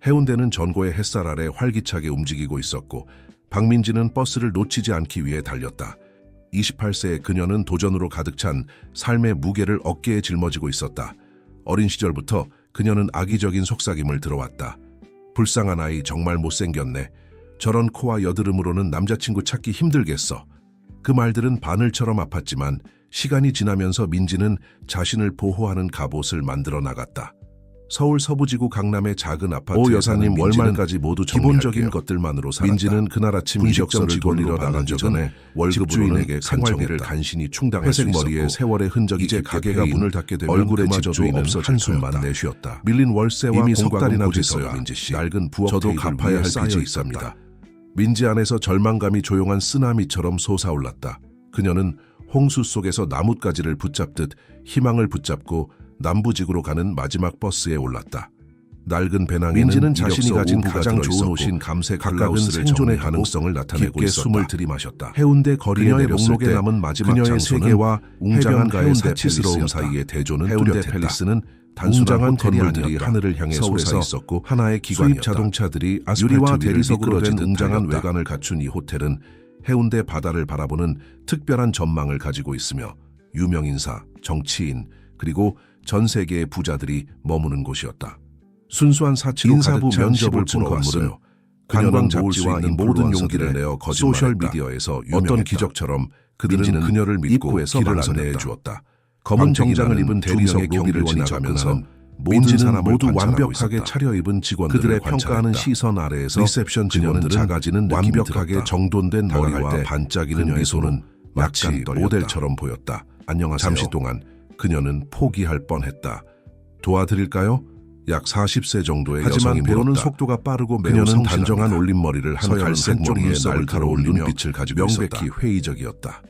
해운대는 전고의 햇살 아래 활기차게 움직이고 있었고 박민지는 버스를 놓치지 않기 위해 달렸다. 28세의 그녀는 도전으로 가득 찬 삶의 무게를 어깨에 짊어지고 있었다. 어린 시절부터 그녀는 악의적인 속삭임을 들어왔다. 불쌍한 아이, 정말 못생겼네. 저런 코와 여드름으로는 남자친구 찾기 힘들겠어. 그 말들은 바늘처럼 아팠지만 시간이 지나면서 민지는 자신을 보호하는 갑옷을 만들어 나갔다. 서울 서부지구 강남의 작은 아파트에 여사님 월말까지 모두 기본적인 것들만으로 살았다. 민지는 그날 아침 이력서를 돌리러 나가기 전에 월급주인에게 생활비를 간신히 충당할 수 있었고 머리에 세월의 흔적이 이제 가게가 문을 닫게 되면 얼굴에 집주인은 한숨만 내쉬었다. 밀린 월세와 이미 석 달이나 됐어요. 민지씨. 낡은 부엌 저도 갚아야 할 빚이 있습니다. 민지 안에서 절망감이 조용한 쓰나미처럼 솟아올랐다. 그녀는 홍수 속에서 나뭇가지를 붙잡듯 희망을 붙잡고 남부지구로 가는 마지막 버스에 올랐다. 낡은 배낭에는 민지는 자신이 가진 가장 좋은 옷인 감색 블라우스를 생존의 가능성을 나타내고 있었다. 숨을 들이마셨다. 해운대 거리에 내렸을 때 남은 마지막 그녀의 세계와 웅장한 사치스러움 사이의 대조는 해운대 팰리스는 웅장한 건물들이 하늘을 향해 솟아 있었고 하나의 기관이었다. 수입 자동차들이 유리와 대리석으로 된 웅장한 외관을 갖춘 이 호텔은 해운대 바다를 바라보는 특별한 전망을 가지고 있으며 유명인사, 정치인, 그리고 전 세계의 부자들이 머무는 곳이었다. 순수한 사치로 인사부 면접을 본 건물은 관광 잡지와 이 모든 용기를 내어 소셜미디어에서 어떤 기적처럼 그들은 그녀를 믿고 길을 안내해 주었다. 검은 정장을 입은 대리석 로비를 지나가면서 민지는 모두 완벽하게 차려입은 직원들을 그들의 평가하는 시선 아래에서 리셉션 직원들은 작아지는 완벽하게 정돈된 머리와 반짝이는 미소는 마치 모델처럼 보였다. 안녕하세요. 잠시 동안 그녀는 포기할 뻔했다. 도와드릴까요? 약 40세 정도의 여성이 배우는 속도가 빠르고 그녀는 단정한 올림머리를 한 갈색 머리에 날카로운 눈빛을 가지고 명백히 회의적이었다.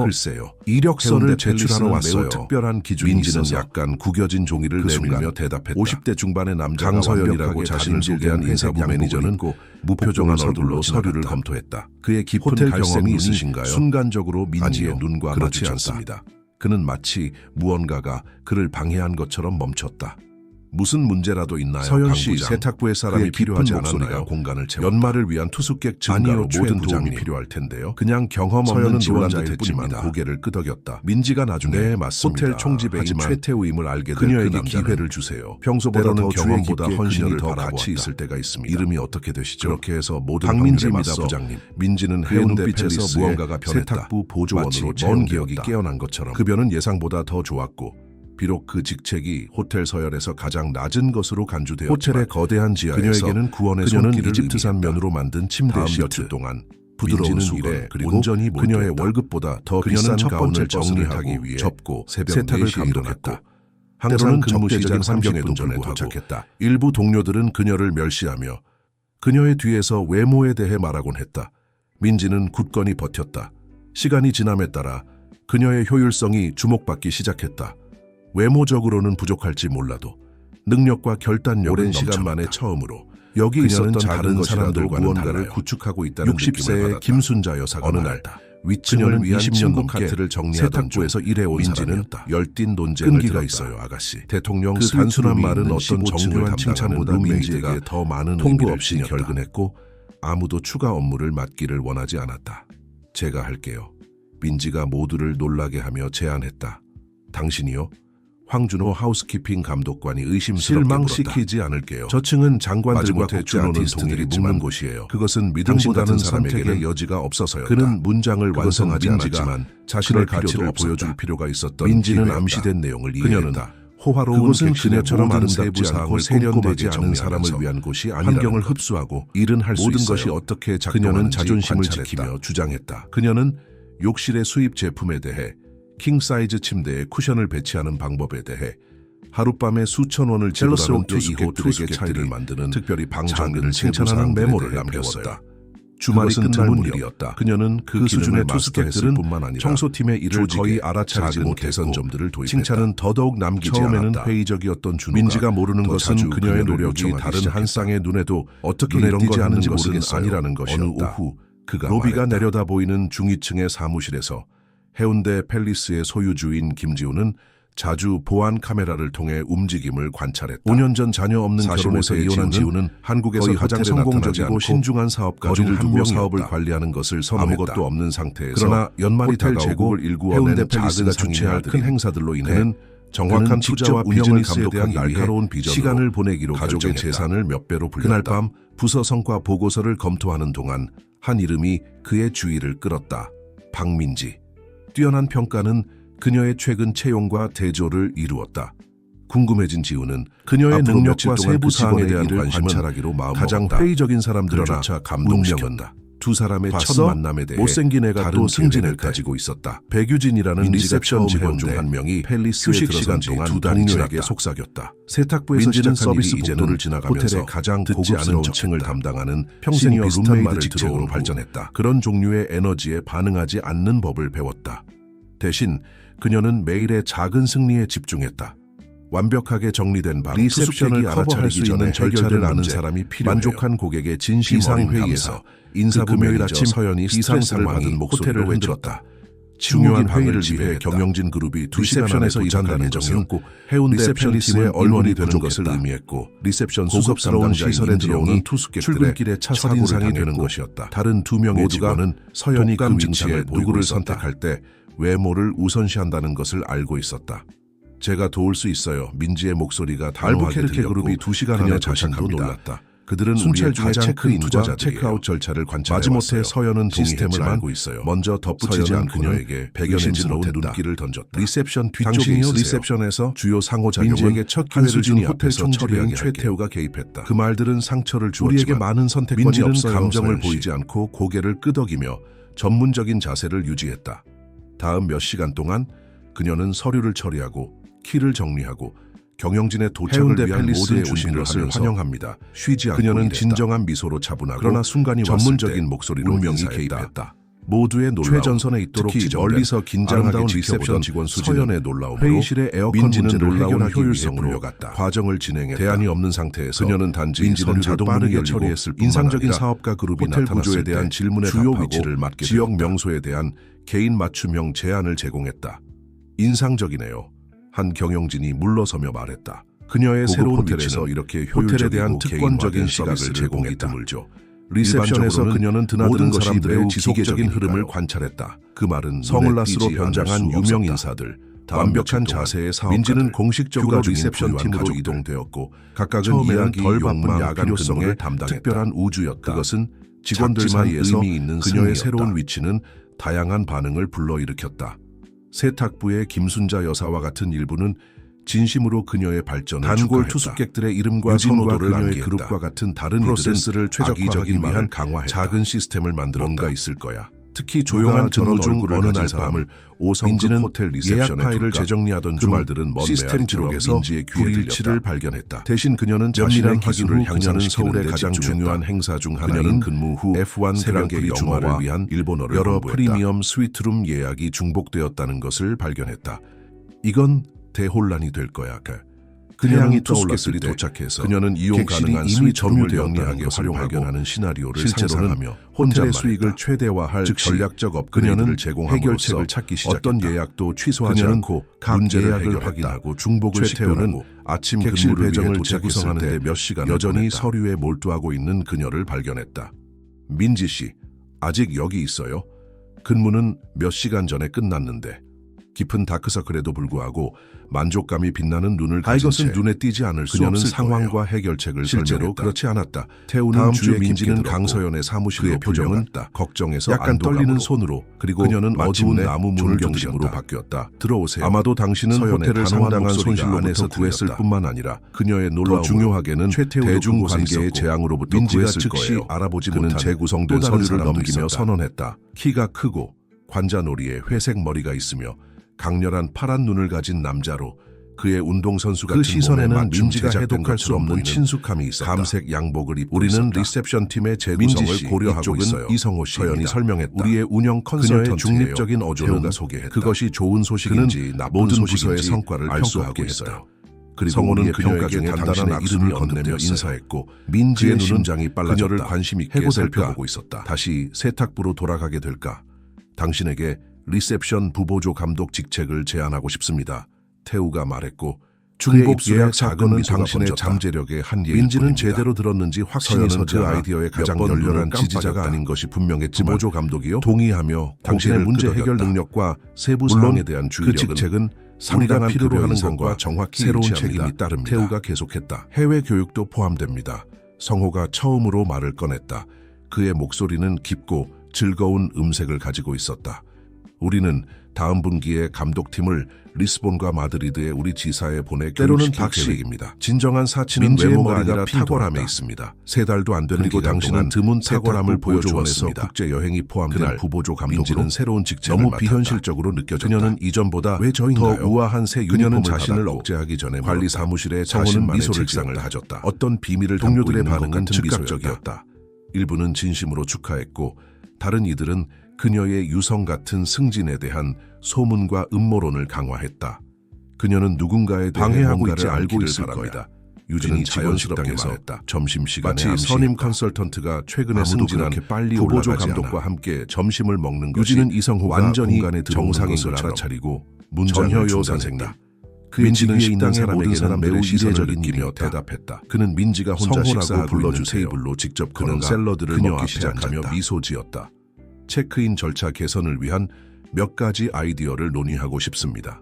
글쎄요. 이력서를 제출하러 왔어요. 매우 특별한 기준이 민지는 약간 구겨진 종이를 내밀며 대답했다. 50대 중반의 남자 강서연이라고 자신을 소개한 인사부 매니저는 무표정한 얼굴로 서류를 검토했다. 그의 깊은 경험이 있으신가요? 순간적으로 민지의 눈과 그렇지 않습니다. 그는 마치 무언가가 그를 방해한 것처럼 멈췄다. 무슨 문제라도 있나요? 서연 씨, 세탁부에 사람이 필요하지 않았나요? 공간을 채웠다. 연말을 위한 투숙객 증가로 모든 도움이 필요할 텐데요. 그냥 경험 없는 지원자일 뿐만 고개를 끄덕였다. 민지가 나중에 네, 맞습니다. 호텔 총지배인 최태우임을 알게 된 그녀에게 기회를 주세요. 평소보다는 경험보다 헌신이 더 가치 있을 때가 있습니다. 이름이 어떻게 되시죠? 그렇게 해서 모든 박민지입니다, 부장님. 민지는 해운대 팰리스에 무언가가 변했다. 세탁부 보조원으로 먼 기억이 깨어난 것처럼 급여는 예상보다 더 좋았고 비록 그 직책이 호텔 서열에서 가장 낮은 것으로 간주되었지만 호텔의 거대한 지하에서 그녀에게는 구원의 손길을 이집트산 면으로 만든 침대 시트 동안 부드러운 수건 그리고 온전히 그녀의 월급보다 더 비싼 가운을 정리하기 위해 접고 세탁을 감독했고 항상 적대적인 환경에도 불구하고 일부 동료들은 그녀를 멸시하며 그녀의 뒤에서 외모에 대해 말하곤 했다. 민지는 굳건히 버텼다. 시간이 지남에 따라 그녀의 효율성이 주목받기 시작했다. 외모적으로는 부족할지 몰라도 능력과 결단력은 오랜 시간 만에 처음으로 여기 있었던 다른 사람들과 무언가를 구축하고 있다는 60세의 김순자 여사가 어느 날 그녀를 위한 20년 카트를 정리하던 세탁부에서 일해온 민지는 열띤 논쟁을 끈기가 있어요, 아가씨. 대통령 그 단순한 말은 어떤 정교한 칭찬보다 민지에게 더 많은 통보 없이 결근했고 아무도 추가 업무를 맡기를 원하지 않았다. 제가 할게요. 민지가 모두를 놀라게 하며 제안했다. 당신이요? 황준호 하우스키핑 감독관이 의심스럽게 실망시키지 않을게요. 저층은 장관들과 국제 아티스트들이 묵는 곳이에요. 그것은 믿음보다는 선택의 여지가 없어서요. 그는 문장을 완성하지 않았지만 자신의 가치를 보여줄 필요가 있었던 민지는 암시된 내용을 이해했다. 호화로운 그녀처럼 아름답지 않고 세련되지 않은 사람을 위한 곳이 아니라는 환경을 흡수하고 일은 할 수 있어요. 모든 것이 어떻게 그녀는 자존심을 지키며 주장했다. 그녀는 욕실의 수입 제품에 대해 킹사이즈 침대에 쿠션을 배치하는 방법에 대해 하룻밤에 수천 원을 지불하는 투숙객들에게 차이를 만드는 특별히 방 정리를 칭찬하는 메모를 남겼어요. 주말이 끝난 일이었다. 그녀는 그 수준의 투숙객들은 뿐만 아니라 청소팀의 일을 거의 알아차리지 못해서 점들을 도입했다. 칭찬은 더더욱 남기지 않았다. 처음에는 회의적이었던 준호가 민지가 모르는 것은 그녀의 노력이 다른 한 쌍의 눈에도 어떻게 이런 걸 하는지 모르는 아니라는 것이었다. 어느 오후 그가 로비가 내려다 보이는 중위층의 사무실에서 해운대 팰리스의 소유주인 김지우는 자주 보안 카메라를 통해 움직임을 관찰했다. 5년 전 자녀 없는 결혼에서 이혼한 지우는 한국에서 가장 성공적이고 신중한 사업가 중 한 명이었다. 사업을 관리하는 것을 선호했다. 아무것도 없는 상태에서 그러나 연말이 다가오고 해운대 팰리스가 주최할 큰 행사들로 인해 정확한 투자와 비즈니스에 대한 날카로운 비전으로 시간을 보내기로 가족의 결정했다. 재산을 몇 배로 불렸다. 그날 밤 부서 성과 보고서를 검토하는 동안 한 이름이 그의 주의를 끌었다. 박민지. 뛰어난 평가는 그녀의 최근 채용과 대조를 이루었다. 궁금해진 지우는 그녀의 능력과 세부 사항에 대한 관찰하기로 마음먹었다. 가장 회의적인 사람들조차 감동시켰다. 두 사람의 첫 만남에 대해 못생긴 애가 또 승진을 가지고 있었다. 백유진이라는 리셉션 직원 중 한 명이 팰리스에 휴식 시간 동안 두 동료에게 속삭였다. 세탁부에서 시작한 서비스 복도를 지나가면서 호텔의 가장 고급스러운 층을 담당하는 평생 비슷한 말을 직책으로 발전했다. 그런 종류의 에너지에 반응하지 않는 법을 배웠다. 대신 그녀는 매일의 작은 승리에 집중했다. 완벽하게 정리된 방, 리셉션을 커버할 수 있는 절차를 아는 사람이 필요해요. 만족한 고객의 진심 어린 회의에서 인사부 금요일 아침 서연이 스트레스를 받은 목소리로 외쳤다. 중요한 회의를 위해 경영진 그룹이 2시간에서 일한다는 점이었고 해운대 팰리스의 얼원이 되는 것을 의미했고 리셉션 고급스러운 시설에 들어오는 출근길에 차 사고를 되는 것이었다. 다른 두 명의 직원은 서연이 그 위치에 누구를 선택할 때 외모를 우선시한다는 것을 알고 있었다. 제가 도울 수 있어요. 민지의 목소리가 단호하게 들렸고 그룹이 2시간 안에 자신도 놀랐다. 그들은 순찰 중에 체크인과 체크아웃 절차를 관찰해왔어요. 마지못해 서연은 시스템을 알고 있어요. 먼저 덧붙이지 않은 그녀에게 배견스러운 눈길을 던졌다. 리셉션 뒤쪽에 있으세요. 리셉션에서 주요 상호작용은 민지에게 첫 기회를 준 호텔 총지배인 최태우가 개입했다. 그 말들은 상처를 주었지만 우리에게 많은 선택권이 없어요. 감정을 보이지 않고 고개를 끄덕이며 전문적인 자세를 유지했다. 다음 몇 시간 동안 그녀는 서류를 처리하고 키를 정리하고 경영진의 도착을 위한 모든 준비를 하며 환영합니다. 쉬지 않고 그녀는 진정한 미소로 차분하고 그러나 순간이 전문적인 목소리로 운명이 개입했다. 모두의 놀라움, 최전선에 있도록 특히 멀리서 긴장하게 리셉션 직원 서연의 놀라움으로 회의실의 에어컨 문제를 놀라운 효율성으로 이어갔다. 과정을 진행했다. 대안이 없는 상태에서 그녀는 단지 민지는 자동 빠르게 처리했을 뿐만 인상적인 사업가 그룹이 호텔 구조에 대한 질문에 주요 위치를 맡게 지역 되었다. 명소에 대한 개인 맞춤형 제안을 제공했다. 인상적이네요. 한 경영진이 물러서며 말했다. 그녀의 새로운 호텔에서 이렇게 호텔에 대한 특권적인 시각을 제공이 드물죠. 리셉션에서 그녀는 드나드는 사람들의 지속적인 흐름을 관찰했다. 그 말은 성을라스로 변장한 유명 인사들, 완벽한 자세의 사업가들, 민지는 공식적으로 리셉션 팀으로 이동되었고 각각은 이야기, 덜 바쁜 야간 근무를 담당했다. 특별한 우주였다. 그것은 직원들 사이에서 의미 있는 그녀의 새로운 위치는 다양한 반응을 불러일으켰다. 세탁부의 김순자 여사와 같은 일부는 진심으로 그녀의 발전을 단골 투숙객들의 이름과 선호도를 그녀의 그룹과 같은 다른 프로세스를 최적화하기 위한 강화했다. 작은 시스템을 만들었다. 뭔가 있을 거야. 특히 조용한 근무 중 어느 날 밤을 오성급 호텔 리셉션에 예약 파일을 재정리하던 그 말들은 먼 시스템 기록에서 민지의 불일치를 발견했다. 대신 그녀는 자신의 기술을 향하는 서울의 가장 중요한 행사 중 하나인 근무 후 F1 그랑프리 영화를 위한 일본어를 여러 프리미엄 스위트룸 예약이 중복되었다는 것을 발견했다. 이건 대혼란이 될 거야. 그녀는 투숙객들이 도착해서 그녀는 이용 가능한 이미 점유되었다는 것을 발견하는 시나리오를 상상하며 호텔의 수익을 최대화할 전략적 업그레이드를 제공함으로써 해결책을 찾기 시작했다. 어떤 예약도 취소하지 않고 각 예약을 확인하고 중복을 최태우는 아침 객실 배정을 재구성하는 데 몇 시간 여전히 서류에 몰두하고 있는 그녀를 발견했다. 민지 씨, 아직 여기 있어요? 근무는 몇 시간 전에 끝났는데. 깊은 다크서클에도 불구하고 만족감이 빛나는 눈을 가진 채 눈에 띄지 않을 수 없을 상황과 거예요. 해결책을 실제로 그렇지 않았다. 태우는 다음 주 민지는 강서연의 사무실에 표정은 걱정해서 약간 떨리는 손으로 그리고 그녀는 어두운 나무 문을 중심으로 바뀌었다. 들어오세요. 아마도 당신은 호텔을 상당한 손실로부터 구했을 뿐만 아니라 그녀의 놀라움 중요하게는 대중관계의 재앙으로부터 구했을 거예요. 알아보지 못한 재구성된 서류를 넘기며 선언했다. 키가 크고 관자놀이에 회색 머리가 있으며 강렬한 파란 눈을 가진 남자로 그의 운동선수 같은 그 시선에는 민지가 해독할 수 없는 친숙함이 있었다. 감색 양복을 입고 우리는 리셉션 팀의 재구성을 고려하고 있어요. 이성호 씨입니다. 설명했다. 우리의 운영 컨설턴트예요. 중립적인 어조는 소개했다. 그것이 좋은 소식인지 나쁜 소식인지 성과를 알 수 없게 했어요. 그리고 성호는 그녀에게 단단한 악수를 건네며 인사했고 민지의 심장이 빨라졌다. 그녀를 관심 있게 살펴보고 있었다. 다시 세탁부로 돌아가게 될까? 당신에게 리셉션 부보조 감독 직책을 제안하고 싶습니다. 태우가 말했고 중복 예약 사건은 당신의 번졌다. 잠재력의 한계일 민지는 뿐입니다. 제대로 들었는지 확신이 서연은 서지 그 않아 아이디어에 가장 몇 번 열렬한 눈을 지지자가 깜빡였다. 아닌 것이 분명했지만 부보조 감독이요? 동의하며 당신의 문제 해결 능력과 세부 물론 사항에 대한 그 주의력은 직책은 상당한 필요로 필요로 하는 하는 것과 것과 정확히 새로운 일치합니다. 책임이 따릅니다. 태우가 계속했다. 해외 교육도 포함됩니다. 성호가 처음으로 말을 꺼냈다. 그의 목소리는 깊고 즐거운 음색을 가지고 있었다. 우리는 다음 분기에 감독팀을 리스본과 마드리드의 우리 지사에 보내 때로는 교육시킬 박씨, 계획입니다. 진정한 사치는 민지의 외모가 머리가 아니라 탁월함에 핀도하다. 있습니다. 3달도 안 되는 그리고 기간 당신은 동안 드문 탁월함을 세탁부 보여주었습니다. 보조원에서 국제 여행이 포함된 그날 부보조 감독으로 민지는 새로운 직책을 너무 맡았다. 비현실적으로 느껴졌다. 그녀는 이전보다 왜 저인가요? 더 우아한 새 그녀는 유니폼을 자신을 받았고 억제하기 전에 관리 물었다. 사무실에 성호는 자신만의 미소를 책상을 지었다. 가졌다. 어떤 비밀을 동료들의 담고 있는 것 반응은 같은 즉각적이었다. 일부는 진심으로 축하했고 다른 이들은 그녀의 유성 같은 승진에 대한 소문과 음모론을 강화했다. 그녀는 누군가에 대해 방해하고 뭔가를 있지 알고 않기를 있을 바랍니다. 거다. 유진은 자연스럽게 자연스럽게 말했다. 점심시간에 마치 암시했다. 선임 컨설턴트가 최근에 아무도 승진한 그렇게 빨리 부보조 올라가지 감독과 않아. 함께 점심을 먹는 것이 유진은 이성호가 완전히 공간에 들어오는 정상인 것을 것을 알아차리고 알아차리고 문장을 전혀요 중단했다. 선생님. 그의 민지는 지위에 있는 식당의 모든 사람에게는 사람들의 매우 시선을 이례적인 느끼며 일이며 대답했다. 대답했다. 그는 민지가 혼자 성호라고 식사하고 있는 불러주세요. 테이블로 직접 그는 걸어가 샐러드를 그녀 먹기 앞에 시작하며 앉았다. 미소 지었다. 체크인 절차 개선을 위한 몇 가지 아이디어를 논의하고 싶습니다.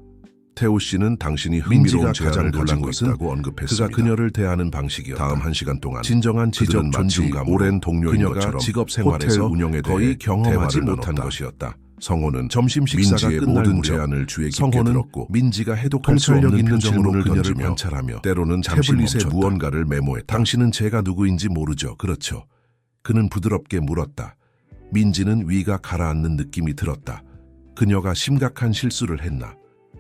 태호 씨는 당신이 민지가 흥미로운 가장 제안을 놀란 가지고 것은 있다고 언급했습니다. 그가 그녀를 대하는 방식이었다. 다음 1시간 동안 진정한 그들은 지적 마치 존중감으로 오랜 동료인 그녀가 것처럼 직업 생활에서 호텔 운영에 대해 거의 경험하지 대화를 못한 나눴다. 것이었다. 성호는 점심 식사가 민지의 끝날 모든 무렵 제안을 주의 깊게 성호는 들었고 민지가 해독할 수 통찰력 없는 있는 표정으로 질문을 그녀를 던지며 관찰하며 때로는 잠시 태블릿에 멈췄다. 무언가를 메모했다. 당신은 제가 누구인지 모르죠. 그렇죠. 그는 부드럽게 물었다. 민지는 위가 가라앉는 느낌이 들었다. 그녀가 심각한 실수를 했나?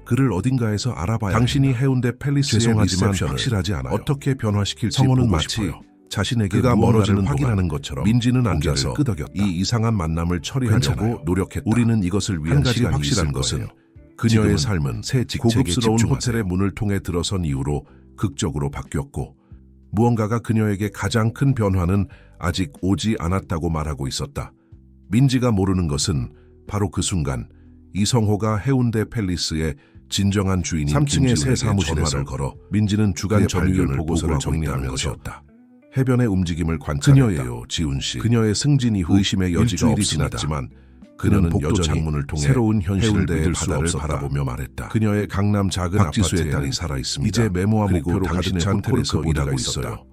그를 어딘가에서 알아봐야 당신이 했나? 해운대 팰리스의 죄송하지만 리셉션을 확실하지 않아요. 어떻게 변화시킬지 성호는 보고 마치 싶어요. 자신에게 그가 무언가를 멀어지는 확인하는 동안 것처럼 민지는 고개를 앉아서 끄덕였다. 이 이상한 만남을 처리하려고 괜찮아요. 노력했다. 우리는 이것을 위한 한 가지 시간이 확실한 있을 것은 거예요. 그녀의 지금은 삶은 새 직책에 고급스러운 집중하세요. 호텔의 문을 통해 들어선 이후로 극적으로 바뀌었고 무언가가 그녀에게 가장 큰 변화는 아직 오지 않았다고 말하고 있었다. 민지가 모르는 것은 바로 그 순간 이성호가 해운대 팰리스의 진정한 주인인 3층의 새 김지훈에게 사무실에서 전화를 걸어 민지는 주간 그의 점유율 발견을 보고서를 보고하고 정리하는 있다는 것이었다. 해변의 움직임을 관찰했다. 그녀예요, 지훈 씨. 그녀의 승진 이후 의심의 여지가 일주일이 없습니다. 지났지만 그는 그는 복도 여전히 창문을 통해 새로운 현실을 해운대의 믿을 수 바다를 없었다. 바라보며 말했다. 그녀의 강남 작은 박지수의 아파트에 딸이 살아 있습니다. 이제 메모와 그리고 목표로 가득 당신의 찬 호텔에서 코르크 일하고 보다가 있어요. 있어요.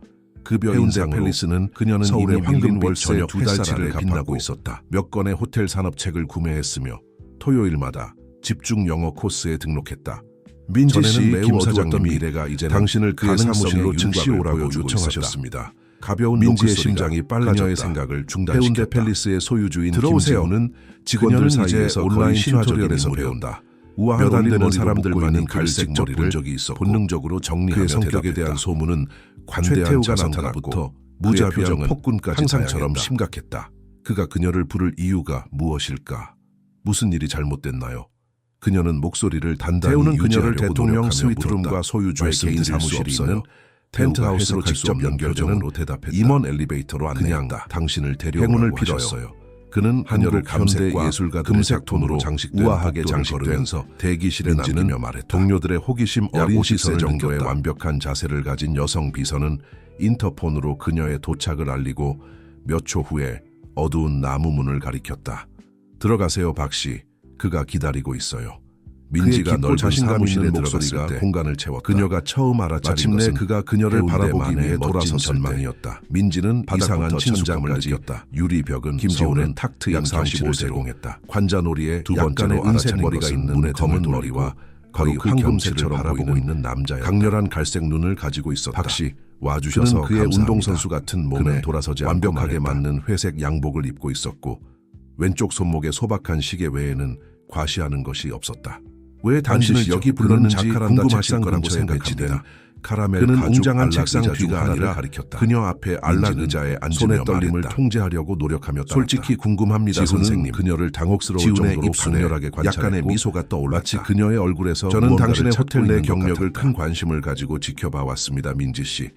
급여 해운대 인상 팰리스는 그녀는 서울의 이미 황금 황금빛 월세 저녁 2달치를 햇살을 빛나고 빛나고 있었다. 몇 건의 호텔 산업책을 구매했으며 토요일마다 집중 영어 코스에 등록했다. 민지 씨 전에는 매우 김 어두웠던 사장님이 미래가 이제는 당신을 그의 사무실로 가능성의 즉시 윤곽을 오라고 보여주고 요청하셨습니다. 가벼운 민지의 노크소리가 심장이 빨라졌다. 그녀의 생각을 중단시켰다. 해운대 팰리스의 소유주인 들어오세요. 김지훈은 직원들 그녀는 이제 사이에서 온라인 거의 신화적인 튜토리얼에서 인물이었다. 배운다. 우아한 몇 안 되는 어린 사람들만은 사람들만은 그를 갈색 직접 본 머리를 적이 있었고 본능적으로 정리하며 그의 성격에 대답했다. 대한 소문은 관대한 최태우가 자성가부터 나타났고 무자비한 그의 표정은 폭군까지 항상처럼 다양했다. 심각했다. 그가 그녀를 부를 이유가 무엇일까? 무슨 일이 잘못됐나요? 그녀는 목소리를 단단히 태우는 그녀를 유지하려고 대통령 노력하며 스위트룸과 물었다. 소유주의 개인 말씀드릴 수 사무실이 없어요. 있는 펜트하우스로 해석할 수 직접 없는 연결되는 표정으로 대답했다. 임원 엘리베이터로 그냥 안내했다. 당신을 행운을 데려오라고 빌어요. 하셨어요. 그는 한국 그녀를 감색 현대과 예술가들의 금색 작품으로 톤으로 장식된 우아하게 복도를 장식된 걸으면서 대기실에 민지는 남기며 말했다. 동료들의 호기심 약 어린 50세 시절 정도의 느꼈다. 완벽한 자세를 가진 여성 비서는 인터폰으로 그녀의 도착을 알리고 몇 초 후에 어두운 나무 문을 가리켰다. 들어가세요, 박씨. 그가 기다리고 있어요. 민지가 깊고 넓은 자신감 사무실에 있는 들어갔을 목소리가 때 공간을 채웠다. 그녀가 처음 알아차린 마침내 것은 그가 그녀를 바라보기 해운대만의 위해 멋진 돌아섰을 전망이었다. 민지는 이상한 바닥부터 친숙감을 천장까지 느꼈다. 유리벽은 김지훈은 서울의 탁 트인 약 경치를 45세로 제공했다. 관자놀이에 두 약간의 번째로 은색 알아차린 머리가 것은 있는 문의 검은 등을 머리와 돌리고 거의 그 황금색처럼 경치를 바라보고 바라보고 있는 남자였다. 강렬한 갈색 눈을 가지고 있었다. 박씨, 와주셔서 그는 그의 감사합니다. 운동선수 같은 몸에 그는 돌아서지 않고 완벽하게 말했다. 맞는 회색 양복을 입고 있었고 왼쪽 손목에 소박한 시계 외에는 과시하는 것이 없었다. 왜 당신을 앉으시죠. 여기 그는 불렀는지 자카란다 궁금하실 책상 거라고 근처에 생각합니다. 배치된 카라멜 그는 가죽 웅장한 안락 책상 의자 중 뒤가 하나를 아니라 가리켰다. 그녀 앞에 안락 민지는 의자에 앉으며 손의 떨림을 말했다. 통제하려고 노력하며 따랐다. 솔직히 궁금합니다, 지훈은 선생님. 그녀를 당혹스러울 지훈의 정도로 입술에 강렬하게 관찰했고 약간의 미소가 떠올랐다. 마치 그녀의 얼굴에서 저는 무언가를 당신의 찾고 호텔 내 있는 것 경력을 같았다. 큰 관심을 가지고 지켜봐 왔습니다, 민지 씨.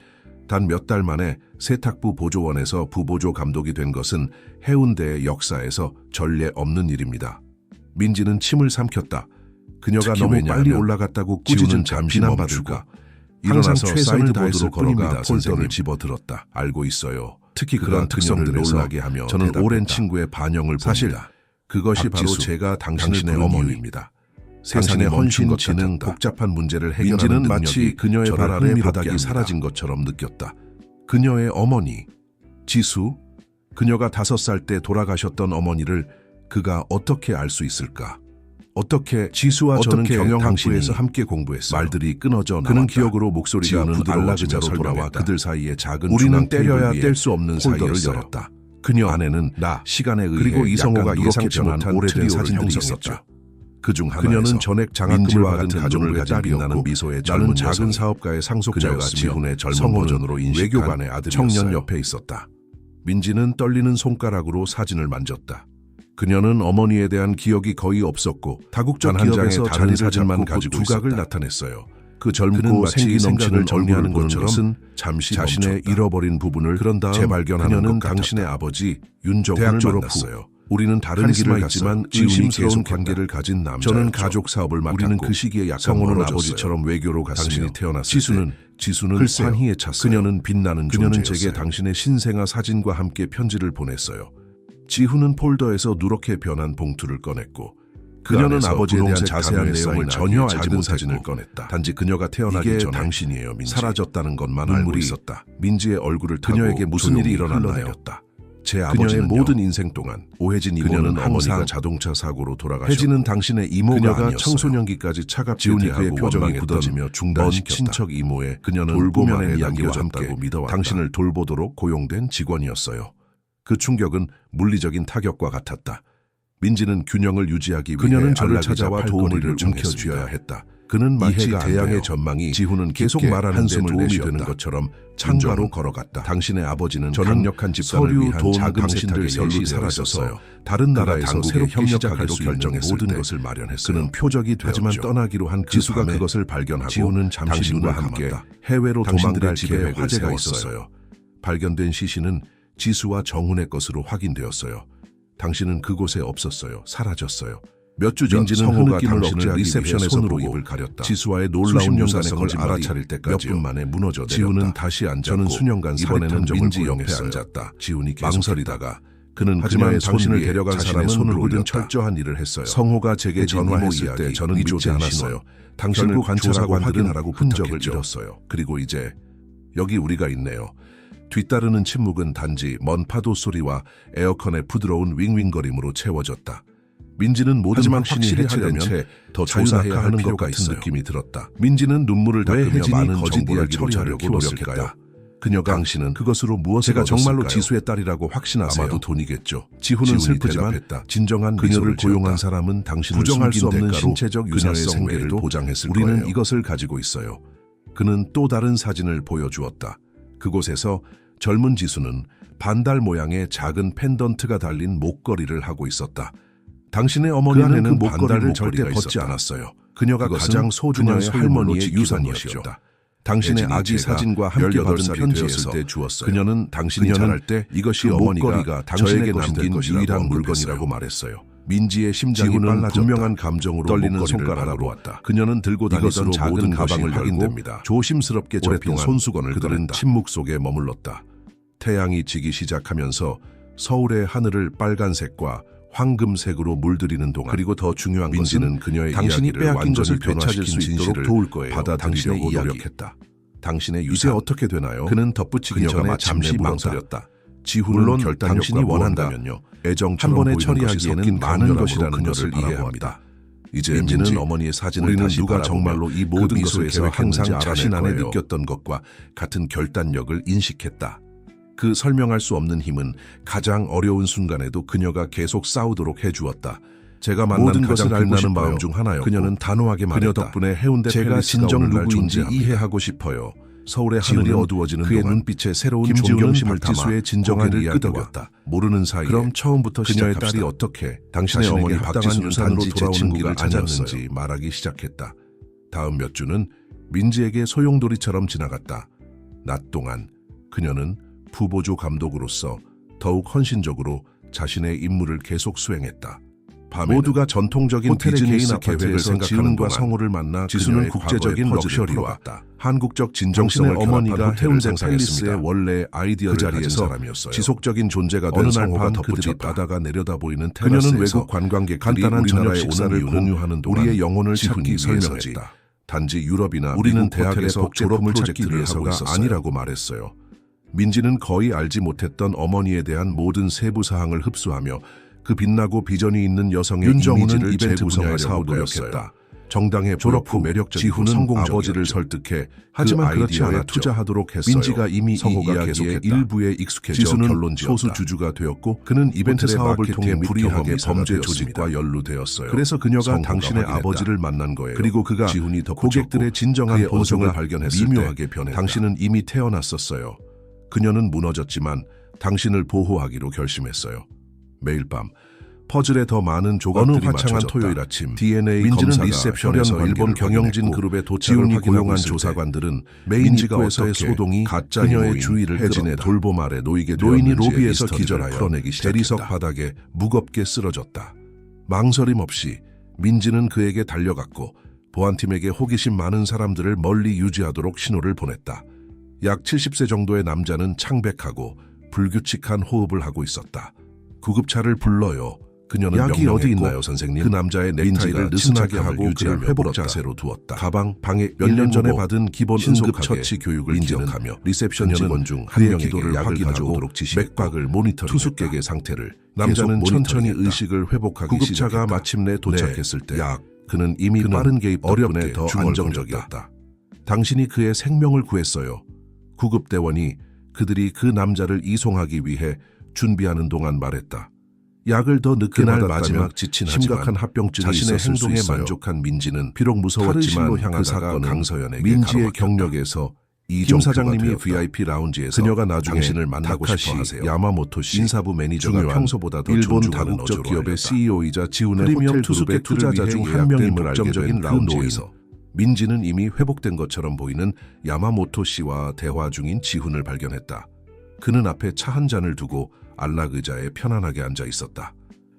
단 몇 달 만에 세탁부 보조원에서 부보조 감독이 된 것은 해운대의 역사에서 전례 없는 일입니다. 민지는 침을 삼켰다. 그녀가 특히 너무 왜냐하면 빨리 올라갔다고 지우는 꾸짖은 잠시 잠시나마들과 일어나서 항상 최선을 다해서 사이드보드로 걸어가 끌입니다, 폴더를 선생님. 집어들었다. 알고 있어요. 특히 그런 그런 특성들을 특성들에서 놀라게 하며 저는 오랜 대답했다. 친구의 반영을 사실 봅니다. 그것이 바로 박지수, 제가 당신을 당신의 부른 어머니. 이유입니다. 세상의 세상의 헌신, 헌신, 지능, 지능, 복잡한 문제를 해결하는 민지는 능력이 마치 그녀의 저를 발 아래 흥미롭게 바닥이 합니다. 사라진 것처럼 느꼈다. 그녀의 어머니, 지수, 그녀가 5살 때 돌아가셨던 어머니를 그가 어떻게 알 수 있을까? 어떻게 지수와 저는 어떻게 경영학부에서 당신이 함께 공부했어요. 말들이 끊어져 나왔다. 그는 기억으로 목소리가 지우는 부드러워지며 알라그자 돌아와 설명했다. 그들 사이에 작은 우리는 중앙 때려야 테이블 위에 뗄 수 없는 폴더를 사이였어요. 열었다. 그녀 안에는 나, 시간에 의해 그리고 이성호가 약간 예상치 누렇게 못한 변한 오래된 오래된 사진들이 사진들이 있었죠. 있었죠. 그중 하나에서 그녀는 전액 장학금을 민지와 받은 같은 가족을 가족을 가진 빛나는 빛나는 미소의 나는 젊은 작은 작은 사업가의 그녀가 상속자였으며 지훈의 젊은 성호는 버전으로 인식한 외교관의 아들이었어요. 청년 옆에 있었다. 민지는 떨리는 손가락으로 사진을 만졌다. 그녀는 어머니에 대한 기억이 거의 없었고 다국적 한 장의 기업에서 다른 자리를 사진만 잡고 가지고 두각을 있었다. 나타냈어요. 그 그는 젊고 마치 생기 넘치는 생각을 정리하는 보는 것처럼 잠시 자신의 멈췄다. 잃어버린 부분을 그런 다음 재발견하는 그녀는 것 같았다. 당신의 아버지 윤정훈을 대학 졸업 만났어요. 우리는 다른 카리스마 길을 있지만 갔지만 의심스러운 의심스럽다. 관계를 가진 남자였죠. 저는 가족 사업을 맡았고 우리는 그 시기에 약간 성호는 멀어졌어요. 아버지처럼 외교로 갔으며 당신이 태어났을 지수는 글쎄요. 환희에 찼어요. 그녀는 빛나는 그녀는 존재였어요. 제게 당신의 신생아 사진과 함께 편지를 보냈어요. 지훈은 폴더에서 누렇게 변한 봉투를 꺼냈고 그녀는 안에서 아버지에 대한 분홍색 자세한 가면에 내용을 쌓인 전혀 아기의 알지 작은 못했고 사진을 꺼냈다. 단지 그녀가 태어나기 이게 전에 당신이에요, 민지. 사라졌다는 것만 눈물이 알고 있었다. 민지의 얼굴을 타고 그녀에게 무슨 일이 조용히 일어났나요? 흘러내렸다. 제 그녀의 아버지는 모든 모든 인생 동안 오혜진 이모는 그녀는 어머니가 항상 자동차 사고로 돌아가셨고 혜진은 당신의 이모가 그녀가 아니었어요. 청소년기까지 차갑게 지훈이 대하고 그의 표정이 원망했던 굳어지며 먼 중단시켰다. 친척 이모의 그녀는 돌봄 꾸며낸 안에 이야기와 남겨졌다고 함께 믿어왔다. 당신을 돌보도록 고용된 직원이었어요. 그 충격은 물리적인 타격과 같았다. 민지는 균형을 유지하기 위해 그녀는 저를 안락의자 찾아와 도움을 팔걸이를 요청했습니다. 움켜쥐어야 했다. 그는 마치 이해가 안 대양의 돼요. 전망이 지훈은 계속 깊게 말하는 데 한숨을 도움이 내쉬었다. 되는 것처럼 창가로 창가로 걸어갔다. 당신의 아버지는 저는 강력한 집단을 서류, 위한 돈, 자금 당신들 세탁에 셀이 연루되어 있었어요. 사라졌어요. 다른 그가 나라에서 당국에 새롭게 협력하기로 시작하기로 결정했을 모든 때 것을 마련했어요. 그는 표적이 하지만 되었죠. 떠나기로 한 그 지수가 밤에 그것을 발견하고 지훈은 잠시 당신과 눈을 함께 감았다. 해외로 당신들의 도망갈 집에 계획을 화재가 세웠어요. 발견된 시신은 지수와 정훈의 것으로 확인되었어요. 당신은 그곳에 없었어요. 사라졌어요. 몇 주 전 민지는 성호가 흐느낌을 당신을 억제하기 위해 리셉션에서 손으로 보고 입을 가렸다. 지수와의 수십 놀라운 년간의 유사성을 거짓말이 알아차릴 때까지 몇 분 만에 무너져 지훈은 내렸다. 다시 앉았고 저는 수년간 이번에는 사립탐정을 민지 옆에 고용했어요. 앉았다. 지훈이 망설이다가 망설이다가 그는 하지만 그녀의 손을 당신을 위해 데려간 자신의 사람은 손을 누구든 올렸다. 철저한 일을 했어요. 성호가 제게 혜진 전화했을 이모 때 이야기, 저는 믿지 믿지 않았어요. 않았어요. 당신을 결국 관찰하고 조사관들은 확인하라고 흔적을 부탁했죠. 잃었어요. 그리고 이제 여기 우리가 있네요. 뒤따르는 침묵은 단지 먼 파도 소리와 에어컨의 부드러운 윙윙거림으로 채워졌다. 민지는 모든 하지만 확신이 해체된 해체되면 더 자유낙하할 조사해야 하는 것 필요가 같은 있어요. 느낌이 들었다. 민지는 눈물을 왜 닦으며 혜진이 많은 거짓 정보를 이야기로 처리하려고 저를 노력했다. 키웠을까요? 그녀가 당신은 그것으로 무엇을 제가 정말로 얻었을까요? 지수의 딸이라고 확신하세요? 아마도 돈이겠죠. 지훈은 지훈이 슬프지만 대답했다. 진정한 그녀를 미소를 고용한 지었다. 사람은 당신을 부정할 수 숨긴 없는 대가로 신체적 그녀의 유사성 생계를 외에도 보장했을 우리는 거예요. 이것을 가지고 있어요. 그는 또 다른 사진을 보여주었다. 그곳에서 젊은 지수는 반달 모양의 작은 펜던트가 달린 목걸이를 하고 있었다. 당신의 어머니는 안에는 그 목걸이를 반달을 절대 절대 벗지 벗지 않았어요. 않았어요. 그녀가 그것은 가장 소중한 그녀의 할머니의 할머니의 유산이었죠. 유산이었다. 당신의 혜진이 아기 제가 사진과 함께 받은 18살이 편지에서 되었을 때 주었어요. 그녀는 당신이 그녀는 자랄 때 이것이 그 어머니가 목걸이가 당신에게 저에게 것이 될 남긴 것이라고 유일한 언급했어요. 물건이라고 말했어요. 민지의 심장이 지훈은 빨라졌다. 분명한 감정으로 떨리는 목걸이를 손가락으로 바라보았다. 그녀는 들고 다니던 이것으로 작은 모든 가방을 것이 열고 됩니다. 조심스럽게 접힌 오랫동안 손수건을 그들은 꺼냈다. 침묵 속에 머물렀다. 태양이 지기 시작하면서 서울의 하늘을 빨간색과 황금색으로 물들이는 동안 그리고 더 중요한 민지는 것은 그녀의 당신이 이야기를 빼앗긴 완전히 것을 되찾을 변화시킨 수 있도록 진실을 도울 거예요. 받아들이려고 당신의 이야기. 노력했다. 당신의 이제 유산 어떻게 되나요? 그는 덧붙이기 그녀가 전에 마침내 잠시 물었다. 망설였다. 지훈은 물론 결단력과 당신이 원한다. 무언가면요. 한 애정처럼 번에 보이는 것이 처리하기에는 섞인 많은 강렬함으로 것이라는 그녀를 것을 바라보았다. 이제 민지, 민지는 어머니의 사진을 우리는 다시 누가 바라보며 정말로 이 모든 그 것을 미소에서 계획했는지 항상 알아낼 자신 안에 거예요. 느꼈던 것과 같은 결단력을 인식했다. 그 설명할 수 없는 힘은 가장 어려운 순간에도 그녀가 계속 싸우도록 해주었다. 제가 만난 모든 가장 것을 알고 빛나는 싶어요. 마음 중 하나였고 그녀는 단호하게 그녀 말했다. 덕분에 해운대 제가 팰리스가 진정 오늘날 누구인지 존재합니다. 이해하고 싶어요. 서울의 하늘이 지훈은 어두워지는 그의 동안 눈빛에 새로운 김지훈은 존경심을 담아 박지수의 진정한 고개를 이야기와 끄덕였다. 모르는 사이에 그럼 처음부터 그녀의 시작합시다. 딸이 어떻게 당신의 자신에게 어머니 합당한 박지수는 유산으로 단지 제 돌아오는 친구가 길을 찾았는지 아니었어요. 말하기 시작했다. 다음 몇 주는 민지에게 소용돌이처럼 지나갔다. 낮 동안 그녀는 부보조 감독으로서 더욱 헌신적으로 자신의 임무를 계속 수행했다. 밤에는 모두가 전통적인 호텔의 비즈니스 개인 계획을 아파트에서 생각하는 지훈과 동안 성우를 만나 지수는 그녀의 국제적인 과거의 퍼즐을 럭셔리와 풀어갔다. 한국적 진정성을 당신의 어머니가 결합한 해운대 호텔을 팰리스의 상상했습니다. 원래 아이디어를 그 가진 자리에서 사람이었어요. 지속적인 존재가 된 어느 날 성우가 밤 덧붙이 그들이 바다가 내려다 보이는 그녀는 테라스에서 외국 관광객들이 간단한 저녁 우리나라에 식사를 오는 이유는 공유하는 동안 우리의 영혼을 지훈이 찾기 설명했다. 위해서지. 단지 유럽이나 우리는 미국 대학에서 호텔에서 졸업 졸업을 찾기 프로젝트를 하고 위해서가 있었어요. 아니라고 말했어요. 민지는 거의 알지 못했던 어머니에 대한 모든 세부 사항을 흡수하며 그 빛나고 비전이 있는 여성의 윤정우는 이미지를 이벤트 분야의 재구성하려고 사업을 노력했다. 했어요. 정당해 졸업 보였고 후 매력적이고 지훈은 성공적이었죠. 아버지를 설득해 하지만 그 그렇지 아이디어에 않았죠. 투자하도록 했어요. 민지가 이미 이 성우가 이야기의 계속했다. 일부에 익숙해져 지수는 결론지었다. 소수 주주가 되었고 그는 이벤트 호텔의 사업을 마케팅 통해 및 불이하게 경험이 범죄 되었습니다. 조직과 연루되었어요. 그래서 그녀가 성우가 당신의 확인했다. 아버지를 만난 거예요. 그리고 그가 지훈이 덧붙였고 고객들의 진정한 그의 본성을 어조가 발견했을 미묘하게 때 변했다. 당신은 이미 태어났었어요. 그녀는 무너졌지만 당신을 보호하기로 결심했어요. 매일 밤 퍼즐에 더 많은 조각들이 어느 화창한 맞춰졌다. 토요일 아침 DNA 민지는 검사가 리셉션에서 혈연 일본 관계를 경영진 확인했고 그룹의 도착을 지훈이 확인하고 고용한 있을 때 조사관들은 메인 민지가 입구에서의 어떻게 소동이 가짜 그녀의 유모인 주의를 혜진의 끌었다. 돌봄 아래 놓이게 노인이 되었는지의 로비에서 미스터리를 기절하여 풀어내기 시작했다. 대리석 바닥에 무겁게 쓰러졌다. 망설임 없이 민지는 그에게 달려갔고 보안팀에게 호기심 많은 사람들을 멀리 유지하도록 신호를 보냈다. 약 70세 정도의 남자는 창백하고 불규칙한 호흡을 하고 있었다. 구급차를 불러요. 그녀는 약이 명령했고 어디 있나요, 선생님? 그 남자의 넥타이를 느슨하게 하고 그를 회복 물었다. 자세로 두었다. 가방 방에 몇 년 전에 받은 기본 신속하게 응급처치 교육을 민지는 기억하며 리셉션 그녀는 직원 중 한 그의 명에게 기도를 약을 확인하고 가져오도록 지시했고 맥박을 모니터링했다. 투숙객의 상태를 남자는 계속 천천히 모니터링했다. 의식을 회복하기 구급차가 시작했다. 마침내 도착했을 때 약. 그는 이미 그는 빠른 개입 덕분에 어렵게 더 중얼거렸다. 안정적이었다. 당신이 그의 생명을 구했어요. 구급대원이 그들이 그 남자를 이송하기 위해 준비하는 동안 말했다. 약을 더 늦게 그날 받았다면 마지막 지친 심각한 하지만 합병증이 자신의 있었을 수 행동에 있어요. 만족한 민지는 비록 무서웠지만 탈의실로 그 향하다가 사건은 강서연에게 민지의 가로막혔다. 경력에서 김 이정표가 사장님이 되었다. VIP 라운지에서 그녀가 나중에 당신을 만나고 타카시 싶어 하세요. 야마모토 씨 인사부 매니저가 중요한 평소보다 더 일본 존중하는 다국적 어조로 기업의 알렸다. CEO이자 지훈의 프리미엄 호텔 투숙객 그룹의 투자자 중 한 명임을 알게 독점적인 된그 라운지에서 노인. 민지는 이미 회복된 것처럼 보이는 야마모토 씨와 대화 중인 지훈을 발견했다. 그는 앞에 차 한 잔을 두고 안락 의자에 편안하게 앉아 있었다.